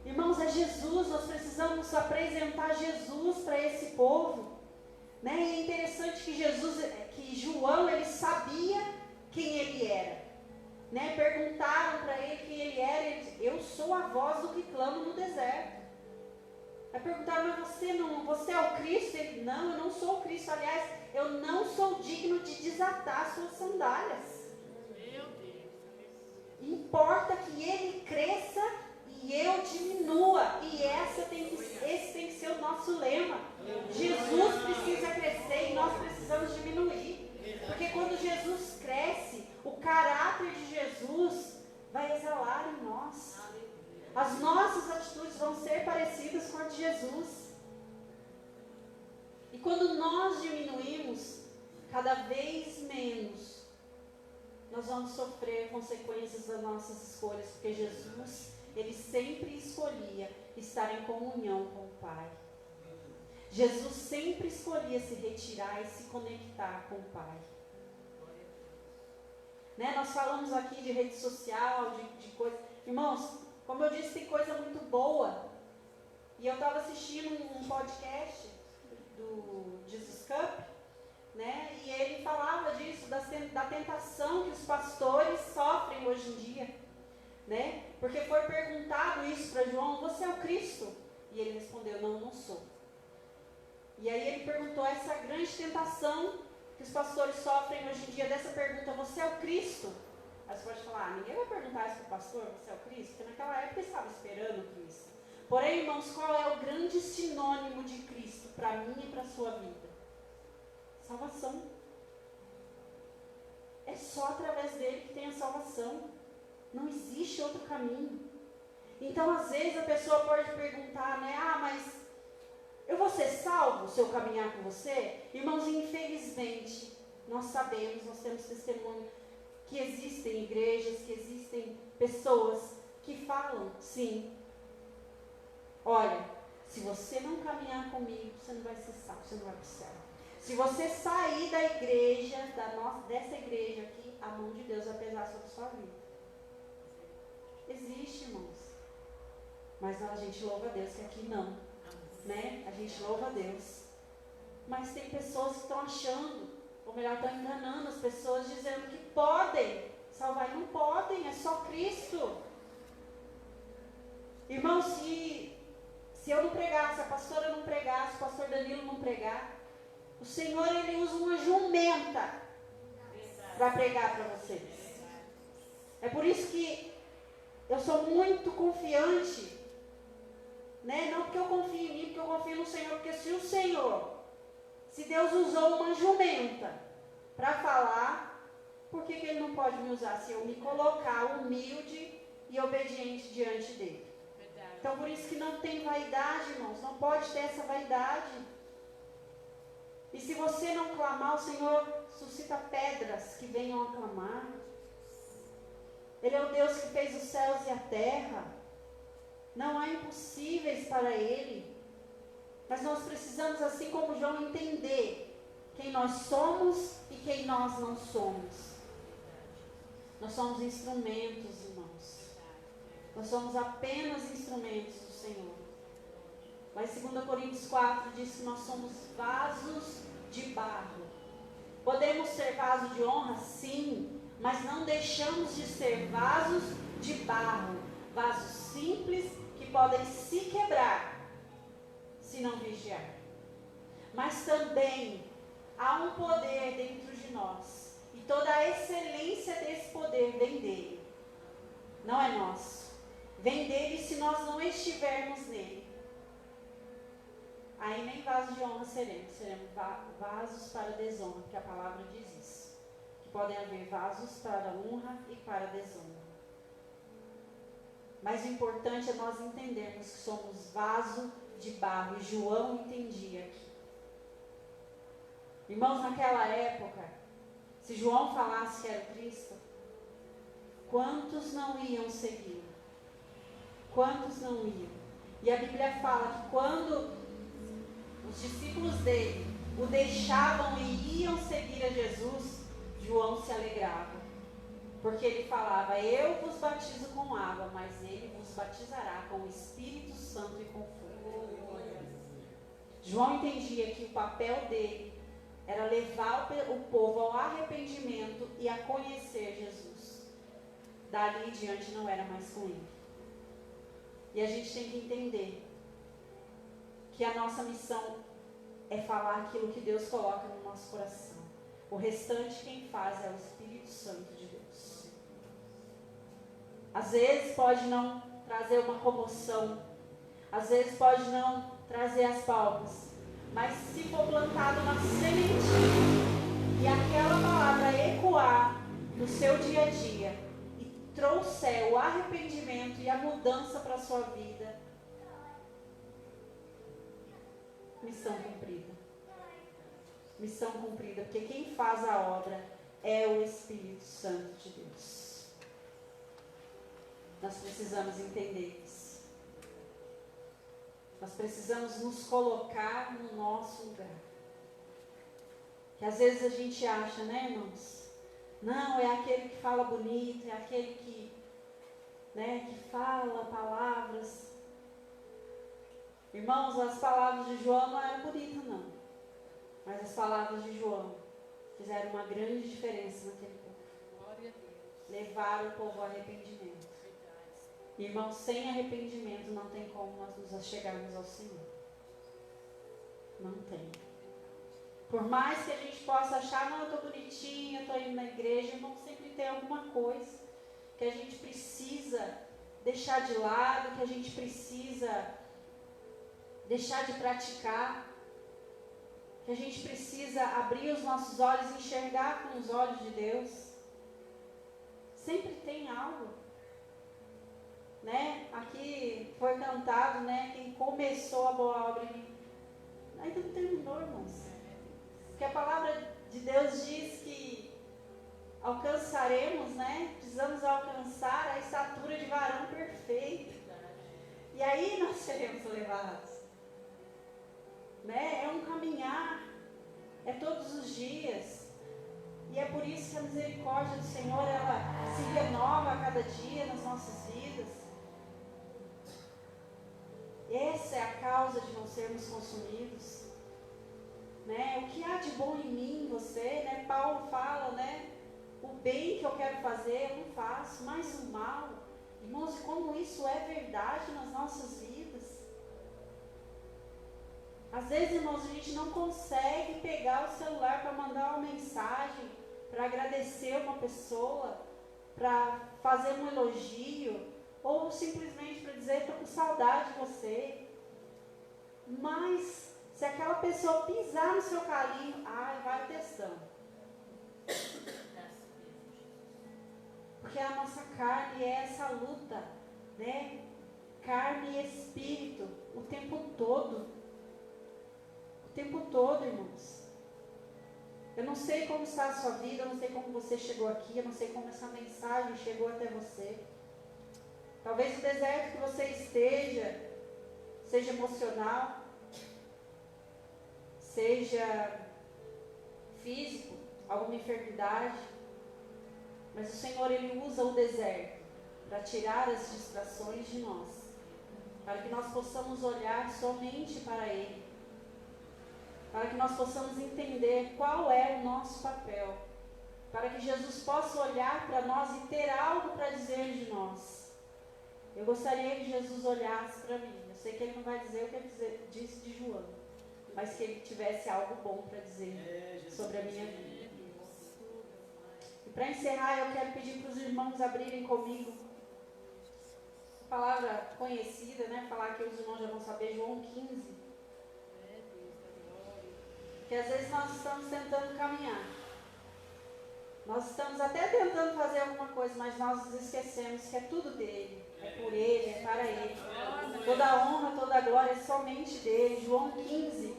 Irmãos, é Jesus, nós precisamos apresentar Jesus para esse povo. Né? E é interessante que João, ele sabia quem ele era. Né? Perguntaram para ele quem ele era, ele disse, eu sou a voz do que clama no deserto. Aí perguntaram, mas você é o Cristo? Ele, não, eu não sou o Cristo, aliás, eu não sou digno de desatar suas sandálias. Meu Deus. Importa que ele cresça e eu diminua, e esse tem que ser o nosso lema. Jesus precisa crescer e nós precisamos diminuir, porque quando Jesus cresce, o caráter de Jesus vai exalar em nós. As nossas atitudes vão ser parecidas com a de Jesus. E quando nós diminuímos cada vez menos, nós vamos sofrer consequências das nossas escolhas, porque Jesus, ele sempre escolhia estar em comunhão com o Pai. Jesus sempre escolhia se retirar e se conectar com o Pai. Né? Nós falamos aqui de rede social, de coisas. Irmãos, como eu disse, tem coisa muito boa. E eu estava assistindo um podcast do Jesus Cup, né? E ele falava disso, da tentação que os pastores sofrem hoje em dia. Né? Porque foi perguntado isso para João, você é o Cristo? E ele respondeu, não sou. E aí ele perguntou essa grande tentação que os pastores sofrem hoje em dia, dessa pergunta, você é o Cristo? Aí você pode falar, ninguém vai perguntar isso para o pastor, você é o Cristo? Porque naquela época ele estava esperando o Cristo. Porém, irmãos, qual é o grande sinônimo de Cristo para mim e para a sua vida? Salvação. É só através dele que tem a salvação. Não existe outro caminho. Então, às vezes, a pessoa pode perguntar, né? Mas eu vou ser salvo se eu caminhar com você? Irmãos, infelizmente, nós sabemos, nós temos testemunho que existem igrejas, que existem pessoas que falam, sim, olha, se você não caminhar comigo, você não vai ser salvo, você não vai para o céu. Se você sair da igreja, dessa igreja aqui, a mão de Deus vai pesar sobre a sua vida. Existe, irmãos. Mas a gente louva a Deus que aqui não. Né? A gente louva a Deus. Mas tem pessoas que estão achando, ou melhor, estão enganando as pessoas, dizendo que podem salvar. E não podem, é só Cristo. Irmão, se eu não pregar, se a pastora não pregar, se o pastor Danilo não pregar, o Senhor, Ele usa uma jumenta para pregar para vocês. É por isso que eu sou muito confiante, né? Não porque eu confio em mim, porque eu confio no Senhor, porque se Deus usou uma jumenta para falar, por que Ele não pode me usar se eu me colocar humilde e obediente diante dEle? Então, por isso que não tem vaidade, irmãos, não pode ter essa vaidade. E se você não clamar, o Senhor suscita pedras que venham a clamar. Ele é o Deus que fez os céus e a terra. Não há impossíveis para Ele. Mas nós precisamos, assim como João, entender quem nós somos e quem nós não somos. Nós somos instrumentos, irmãos. Nós somos apenas instrumentos do Senhor. Mas 2 Coríntios 4 diz que nós somos vasos de barro. Podemos ser vasos de honra? Sim. Mas não deixamos de ser vasos de barro. Vasos simples que podem se quebrar se não vigiar. Mas também há um poder dentro de nós. E toda a excelência desse poder vem dele. Não é nosso. Vem dele se nós não estivermos nele. Aí nem vasos de honra seremos vasos para desonra, porque a palavra diz isso. Que podem haver vasos para honra e para desonra. Mas o importante é nós entendermos que somos vaso de barro. E João entendia aqui. Irmãos, naquela época, se João falasse que era o Cristo, quantos não iam segui-lo? Quantos não iam? E a Bíblia fala que quando os discípulos dele o deixavam e iam seguir a Jesus, João se alegrava. Porque ele falava, eu vos batizo com água, mas ele vos batizará com o Espírito Santo e com fogo. João entendia que o papel dele era levar o povo ao arrependimento e a conhecer Jesus. Dali em diante não era mais com ele. E a gente tem que entender que a nossa missão é falar aquilo que Deus coloca no nosso coração. O restante quem faz é o Espírito Santo de Deus. Às vezes pode não trazer uma comoção, às vezes pode não trazer as palmas, mas se for plantado uma sementinha e aquela palavra ecoar no seu dia a dia e trouxer o arrependimento e a mudança para a sua vida, missão cumprida. Missão cumprida, porque quem faz a obra é o Espírito Santo de Deus. Nós precisamos entender isso. Nós precisamos nos colocar no nosso lugar. Que às vezes a gente acha, né, irmãos? Não, é aquele que fala bonito, é aquele que, né, que fala palavras. Irmãos, as palavras de João não eram bonitas, não. Mas as palavras de João fizeram uma grande diferença naquele povo. Glória a Deus. Levaram o povo ao arrependimento. Irmãos, sem arrependimento não tem como nós nos achegarmos ao Senhor. Não tem. Por mais que a gente possa achar, não, eu estou bonitinha, eu estou indo na igreja, irmão, sempre tem alguma coisa que a gente precisa deixar de lado, que a gente precisa deixar de praticar, que a gente precisa abrir os nossos olhos e enxergar com os olhos de Deus. Sempre tem algo, né? Aqui foi cantado, né? Quem começou a boa obra ainda não terminou, irmãos. Porque a palavra de Deus diz que alcançaremos, né? Precisamos alcançar a estatura de varão perfeito. E aí nós seremos levados. Né? É um caminhar, é todos os dias. E é por isso que a misericórdia do Senhor, ela se renova a cada dia nas nossas vidas. Essa é a causa de não sermos consumidos. né? O que há de bom em mim, você, né? Paulo fala, né? O bem que eu quero fazer, eu não faço, mas o mal. Irmãos, como isso é verdade nas nossas vidas. Às vezes, irmãos, a gente não consegue pegar o celular para mandar uma mensagem, para agradecer uma pessoa, para fazer um elogio, ou simplesmente para dizer, estou com saudade de você. Mas, se aquela pessoa pisar no seu carinho, vai testando. Porque a nossa carne é essa luta, né? Carne e espírito, o tempo todo. O tempo todo, irmãos. Eu não sei como está a sua vida, eu não sei como você chegou aqui, eu não sei como essa mensagem chegou até você. Talvez o deserto que você esteja, seja emocional, seja físico, alguma enfermidade. Mas o Senhor, Ele usa o deserto para tirar as distrações de nós, para que nós possamos olhar somente para Ele, para que nós possamos entender qual é o nosso papel, para que Jesus possa olhar para nós e ter algo para dizer de nós. Eu gostaria que Jesus olhasse para mim. Eu sei que Ele não vai dizer o que Ele disse de João, mas que Ele tivesse algo bom para dizer sobre a minha vida. E para encerrar, eu quero pedir para os irmãos abrirem comigo palavra conhecida, né? Falar que os irmãos já vão saber, João 15. Que às vezes nós estamos tentando caminhar. Nós estamos até tentando fazer alguma coisa, mas nós nos esquecemos que é tudo dele. É por ele, é para ele. Toda a honra, toda a glória é somente dele. João 15,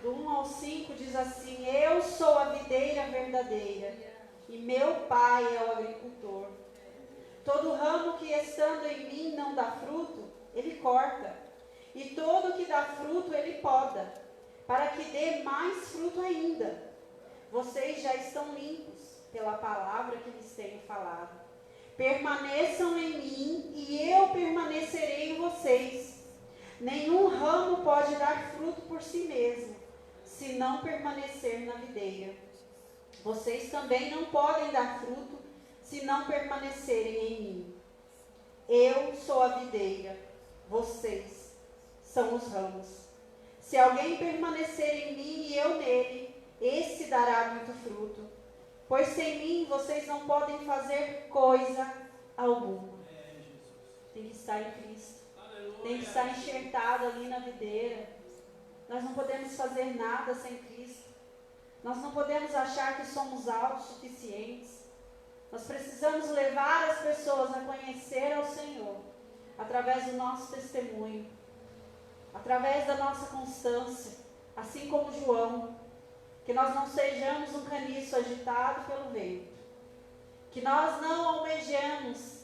do 1 ao 5, diz assim: Eu sou a videira verdadeira, e meu pai é o agricultor. Todo ramo que estando em mim não dá fruto, ele corta. E todo que dá fruto, ele poda, para que dê mais fruto ainda. Vocês já estão limpos pela palavra que lhes tenho falado. Permaneçam em mim e eu permanecerei em vocês. Nenhum ramo pode dar fruto por si mesmo, se não permanecer na videira. Vocês também não podem dar fruto, se não permanecerem em mim. Eu sou a videira, vocês são os ramos. Se alguém permanecer em mim e eu nele, esse dará muito fruto. Pois sem mim vocês não podem fazer coisa alguma. Tem que estar em Cristo. Tem que estar enxertado ali na videira. Nós não podemos fazer nada sem Cristo. Nós não podemos achar que somos autossuficientes. Nós precisamos levar as pessoas a conhecer ao Senhor através do nosso testemunho, através da nossa constância, assim como João. Que nós não sejamos um caniço agitado pelo vento. Que nós não almejemos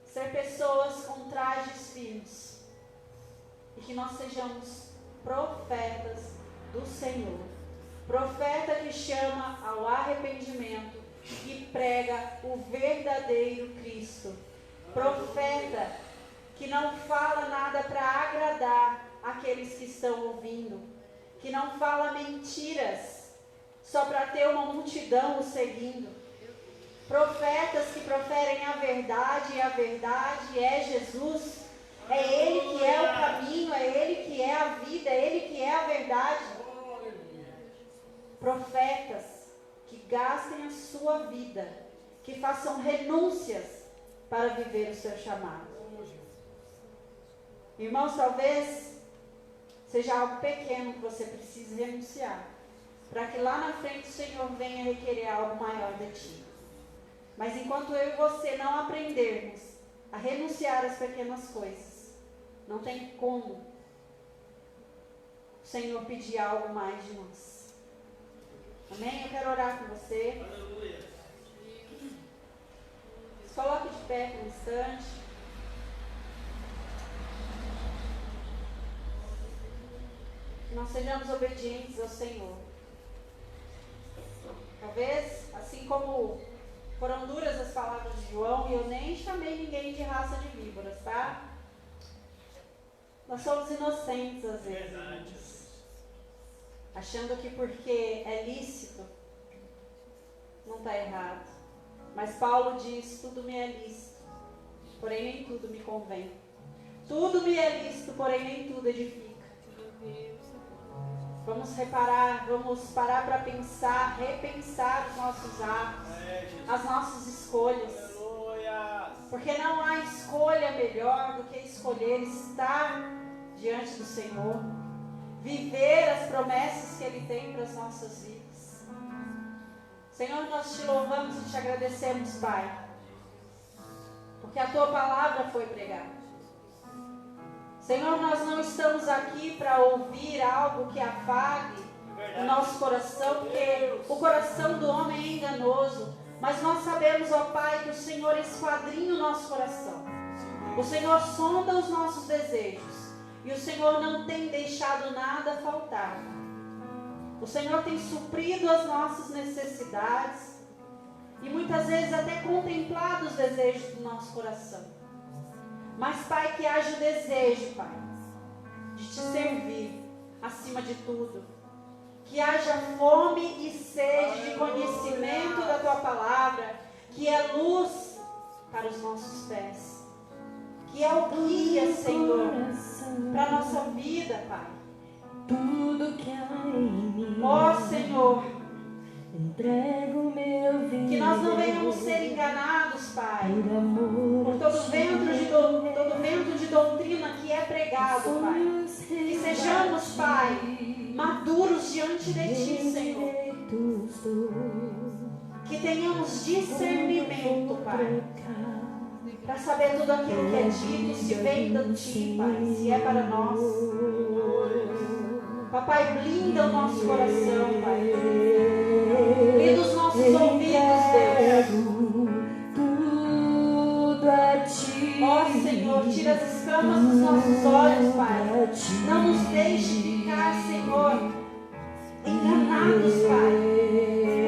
ser pessoas com trajes finos. E que nós sejamos profetas do Senhor. Profeta que chama ao arrependimento e prega o verdadeiro Cristo. Profeta que não fala nada para agradar aqueles que estão ouvindo. Que não fala mentiras só para ter uma multidão o seguindo. Profetas que proferem a verdade, e a verdade é Jesus. É Ele que é o caminho, é Ele que é a vida, é Ele que é a verdade. Profetas que gastem a sua vida, que façam renúncias para viver o seu chamado. Irmãos, talvez seja algo pequeno que você precise renunciar, para que lá na frente o Senhor venha requerer algo maior de ti. Mas enquanto eu e você não aprendermos a renunciar às pequenas coisas, não tem como o Senhor pedir algo mais de nós. Amém? Eu quero orar com você. Aleluia. Se coloque de pé por um instante. Que nós sejamos obedientes ao Senhor. Talvez, assim como foram duras as palavras de João, e eu nem chamei ninguém de raça de víboras, tá? Nós somos inocentes às vezes. achando que porque é lícito, não está errado. Mas Paulo diz, tudo me é lícito, porém nem tudo me convém. Tudo me é lícito, porém nem tudo edifica. Vamos reparar, vamos parar para pensar, repensar os nossos atos, as nossas escolhas. Porque não há escolha melhor do que escolher estar diante do Senhor, viver as promessas que Ele tem para as nossas vidas. Senhor, nós te louvamos e te agradecemos, Pai, porque a Tua palavra foi pregada. Senhor, nós não estamos aqui para ouvir algo que afague o nosso coração, porque o coração do homem é enganoso. Mas nós sabemos, ó Pai, que o Senhor esquadrinha o nosso coração. O Senhor sonda os nossos desejos. E o Senhor não tem deixado nada faltar. O Senhor tem suprido as nossas necessidades. E muitas vezes até contemplado os desejos do nosso coração. Mas, Pai, que haja o desejo, Pai, de te servir acima de tudo. Que haja fome e sede de conhecimento da Tua palavra, que é luz para os nossos pés. Que é o guia, Senhor, para a nossa vida, Pai. Tudo que há em mim, Ó Senhor, entrego meu vida, que nós não venhamos ser enganados, Pai, por amor por todo vento de doutrina que é pregado, Pai. Que sejamos, Pai, maduros diante de Ti, Senhor. Que tenhamos discernimento, Pai, para saber tudo aquilo que é dito, se vem de Ti, Pai, se é para nós. Papai, blinda o nosso coração, Pai. Blinda os nossos ouvidos, Deus. Tudo a Ti. Ó Senhor, tira as escamas dos nossos olhos, Pai. Não nos deixe ficar, Senhor, enganados, Pai.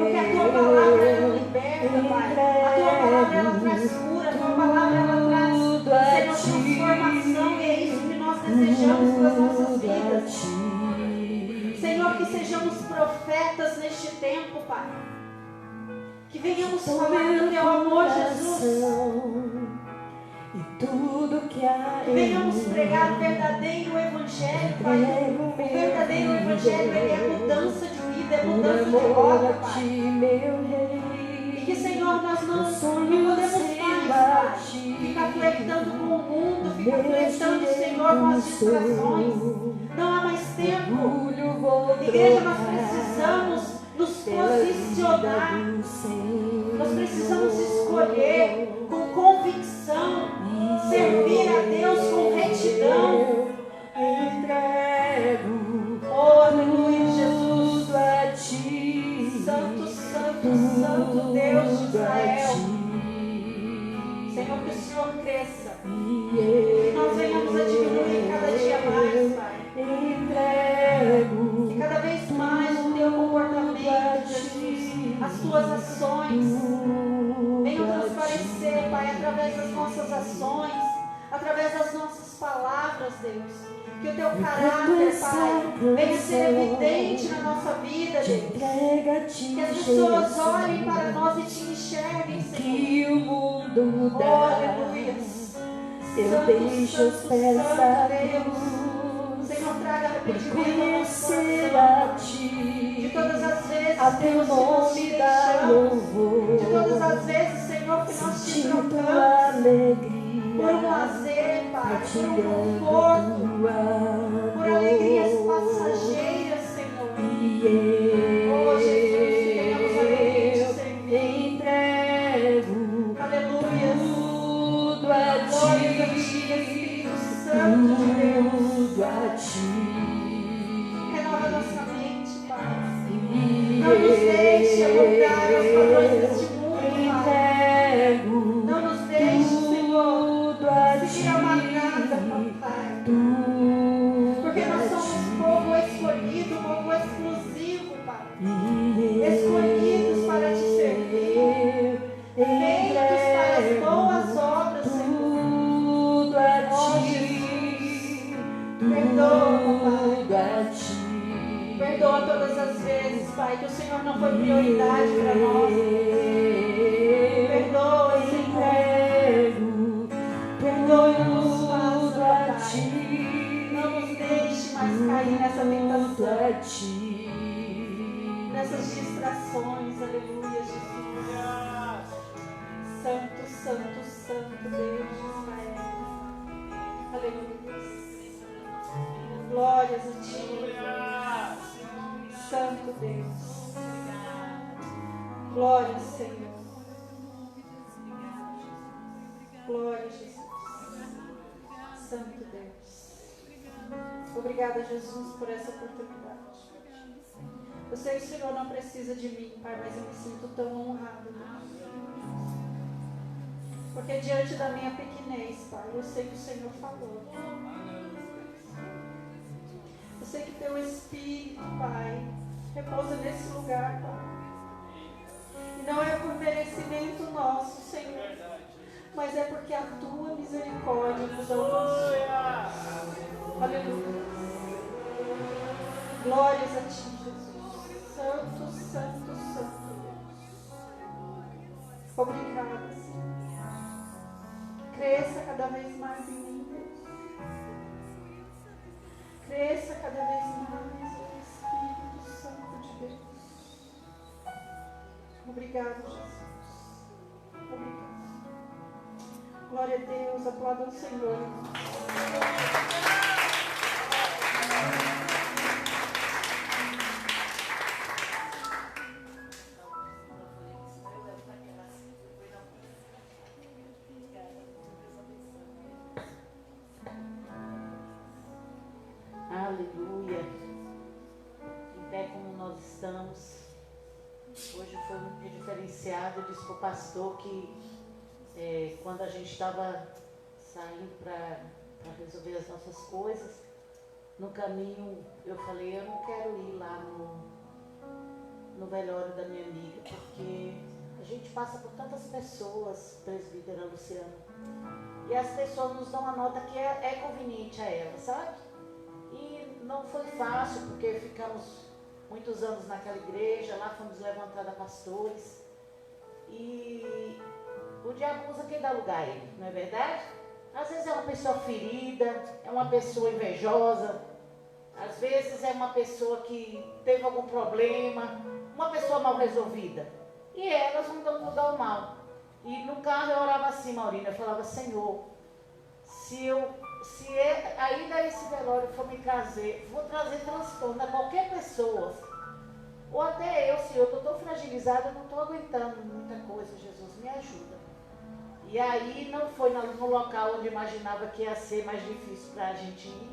Porque a Tua palavra, ela liberta, Pai. A Tua palavra, ela traz cura. A Tua palavra, ela traz, Senhor, transformação. E é isso que nós desejamos para as nossas vidas. Senhor, que sejamos profetas neste tempo, Pai. Que venhamos falar do Teu amor, Jesus. E tudo que há Que venhamos pregar o verdadeiro Evangelho, Pai. O verdadeiro Evangelho, ele é mudança de vida, é mudança de rota, Pai. E que, Senhor, nós não podemos mais, Pai, ficar flertando com o mundo, ficar flertando, Senhor, com as distrações. Não há mais tempo. Igreja, nós precisamos nos posicionar. Nós precisamos escolher com convicção, servir a Deus com retidão. Oh, aleluia, Jesus. Santo, santo, santo Deus de Israel. Senhor, que o Senhor cresça. Que nós venhamos a diminuir cada dia mais, Pai. Que cada vez mais o Teu comportamento, Jesus, as Tuas ações venham transparecer, Pai, através das nossas ações, através das nossas palavras, Deus. Que o Teu caráter, Pai, venha ser evidente na nossa vida, Deus. Que as pessoas olhem para nós e Te enxerguem, Senhor. Que o mundo Oh, dá, aleluia. eu deixo os pés a Senhor, traga por arrependimento ao nosso conhecer coração. a Ti, De todas as vezes, a Deus, Teu que nós te nome dá deixamos. louvor, De todas as vezes, Senhor, que nós te sentindo trocamos por um alegria, lazer, Pai, por um partilhando conforto, por alegrias passageiras, Senhor. Oh, Jesus, que venhamos alegre te servir. entrego Aleluia. tudo a Glória a Ti, Espírito Santo de Deus. tudo a Ti. Renova nossa mente, Pai. Não nos deixe mudar os padrões deste mundo, Pai. Não nos deixe, Senhor, seguir a manada, Papai. Porque nós somos um povo escolhido, um povo exclusivo, Pai. Escolhidos para te servir. Feitos para as boas obras, Senhor. Oh, Jesus. Perdoa, Pai. Perdoa todas Senhor, não foi prioridade para nós. Perdoa, Senhor. Perdoa-nos, Pai. Não nos deixe mais cair nessa tentação, nessas distrações. Aleluia, Jesus. Santo, santo, santo Deus de Israel. Aleluia. Glórias a Ti. Santo Deus. Glória, Senhor. Glória, Jesus. Santo Deus. Obrigada, Jesus, por essa oportunidade. Eu sei que o Senhor não precisa de mim, Pai, mas eu me sinto tão honrado, Deus. Porque diante da minha pequenez, Pai, eu sei que o Senhor falou. Eu sei que Teu Espírito, Pai, repousa nesse lugar, Pai. E não é por merecimento nosso, Senhor, mas é porque a Tua misericórdia nos alcançou. Aleluia. Glórias a Ti, Jesus. Santo, santo, santo Deus. Obrigada, Senhor. Cresça cada vez mais em mim, Deus. Cresça cada vez mais o Espírito Santo de Deus. Obrigado, Jesus. Obrigado. Glória a Deus. Aplauda o Senhor. Aleluia. Em pé como nós estamos. Hoje foi um dia diferenciado. Eu disse para o pastor que quando a gente estava saindo para resolver as nossas coisas, no caminho eu falei, eu não quero ir lá no velório da minha amiga, porque a gente passa por tantas pessoas, presbítera Luciana, e as pessoas nos dão uma nota que é conveniente a ela, sabe? E não foi fácil, porque ficamos muitos anos naquela igreja, lá fomos levantados a pastores, e o diabo usa quem dá lugar a ele, não é verdade? Às vezes é uma pessoa ferida, é uma pessoa invejosa, às vezes é uma pessoa que teve algum problema, uma pessoa mal resolvida, e elas vão mudar o mal. E no carro eu orava assim, Maurina, eu falava, Senhor, se ainda esse velório for me trazer, vou trazer transtorno a qualquer pessoa, ou até eu, Senhor, estou tão fragilizada, eu não estou aguentando muita coisa, Jesus, me ajuda. E aí não foi no local onde imaginava que ia ser mais difícil para a gente ir,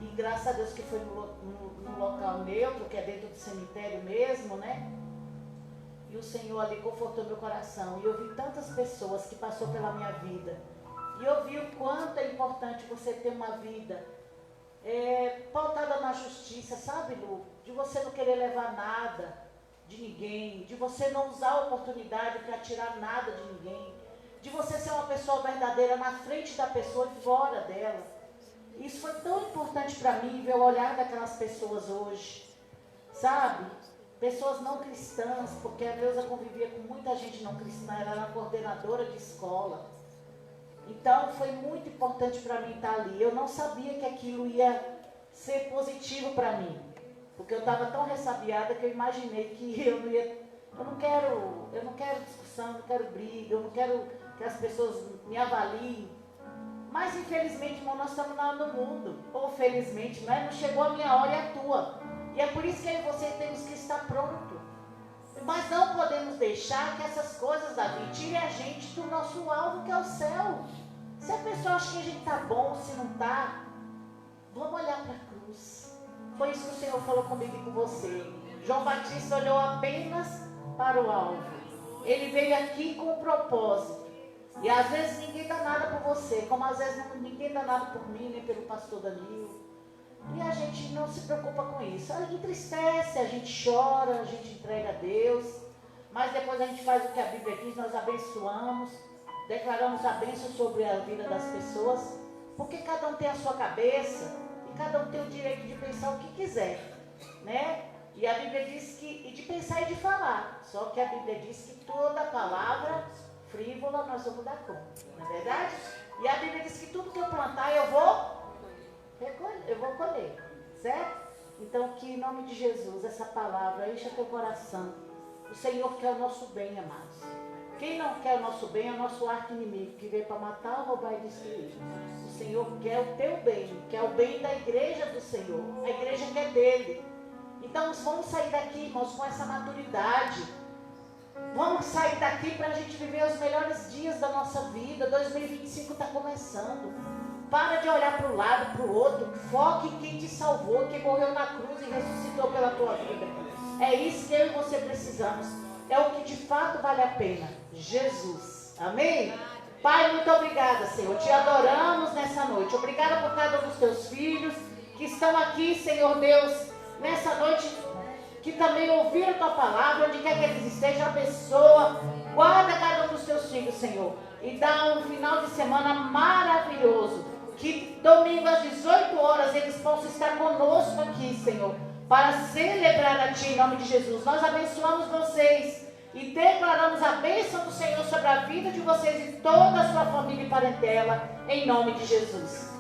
e graças a Deus que foi no local neutro, que é dentro do cemitério mesmo, né? E o Senhor ali confortou meu coração, e eu vi tantas pessoas que passou pela minha vida, e eu vi o quanto é importante você ter uma vida pautada na justiça, sabe, Lu? De você não querer levar nada de ninguém, de você não usar a oportunidade para tirar nada de ninguém, de você ser uma pessoa verdadeira na frente da pessoa e fora dela. Isso foi tão importante para mim, ver o olhar daquelas pessoas hoje, sabe? Pessoas não cristãs, porque a Neuza convivia com muita gente não cristã, ela era coordenadora de escola. Então foi muito importante para mim estar ali. Eu não sabia que aquilo ia ser positivo para mim, porque eu estava tão ressabiada que eu imaginei que eu não quero discussão, eu não quero briga, eu não quero que as pessoas me avaliem. Mas infelizmente, irmão, nós estamos lá no mundo, ou felizmente, não chegou a minha hora e a tua, e é por isso que eu e você temos que estar pronto. Mas não podemos deixar que essas coisas da vida tirem a gente do nosso alvo, que é o céu. Se a pessoa acha que a gente está bom, se não está, vamos olhar para a cruz. Foi isso que o Senhor falou comigo e com você. João Batista olhou apenas para o alvo. Ele veio aqui com um propósito. E às vezes ninguém dá nada por você, como às vezes ninguém dá nada por mim, nem pelo pastor Danilo. E a gente não se preocupa com isso. A gente entristece, a gente chora, a gente entrega a Deus. Mas depois a gente faz o que a Bíblia diz, nós abençoamos, declaramos a bênção sobre a vida das pessoas, porque cada um tem a sua cabeça e cada um tem o direito de pensar o que quiser, né? E a Bíblia diz que, e de pensar e de falar. Só que a Bíblia diz que toda palavra frívola nós vamos dar conta. Não é verdade? E a Bíblia diz que tudo que eu plantar eu vou recolher, eu vou colher. Certo? Então que em nome de Jesus essa palavra encha teu coração. O Senhor quer o nosso bem, amados. Quem não quer o nosso bem é o nosso arqui-inimigo, que veio para matar, roubar e destruir. O Senhor quer o teu bem, quer o bem da igreja do Senhor. A igreja quer dele. Então vamos sair daqui, irmãos, com essa maturidade. Vamos sair daqui para a gente viver os melhores dias da nossa vida. 2025 está começando. Para de olhar para um lado, para o outro. Foque em quem te salvou, quem morreu na cruz e ressuscitou pela tua vida. É isso que eu e você precisamos. É o que de fato vale a pena. Jesus. Amém? Pai, muito obrigada, Senhor. Te adoramos nessa noite. Obrigada por cada um dos teus filhos que estão aqui, Senhor Deus, nessa noite, que também ouviram tua palavra, onde quer que eles estejam. Abençoa, guarda cada um dos teus filhos, Senhor, e dá um final de semana maravilhoso. Que domingo às 18 horas eles possam estar conosco aqui, Senhor, para celebrar a Ti em nome de Jesus. Nós abençoamos vocês e declaramos a bênção do Senhor sobre a vida de vocês e toda a sua família e parentela, em nome de Jesus.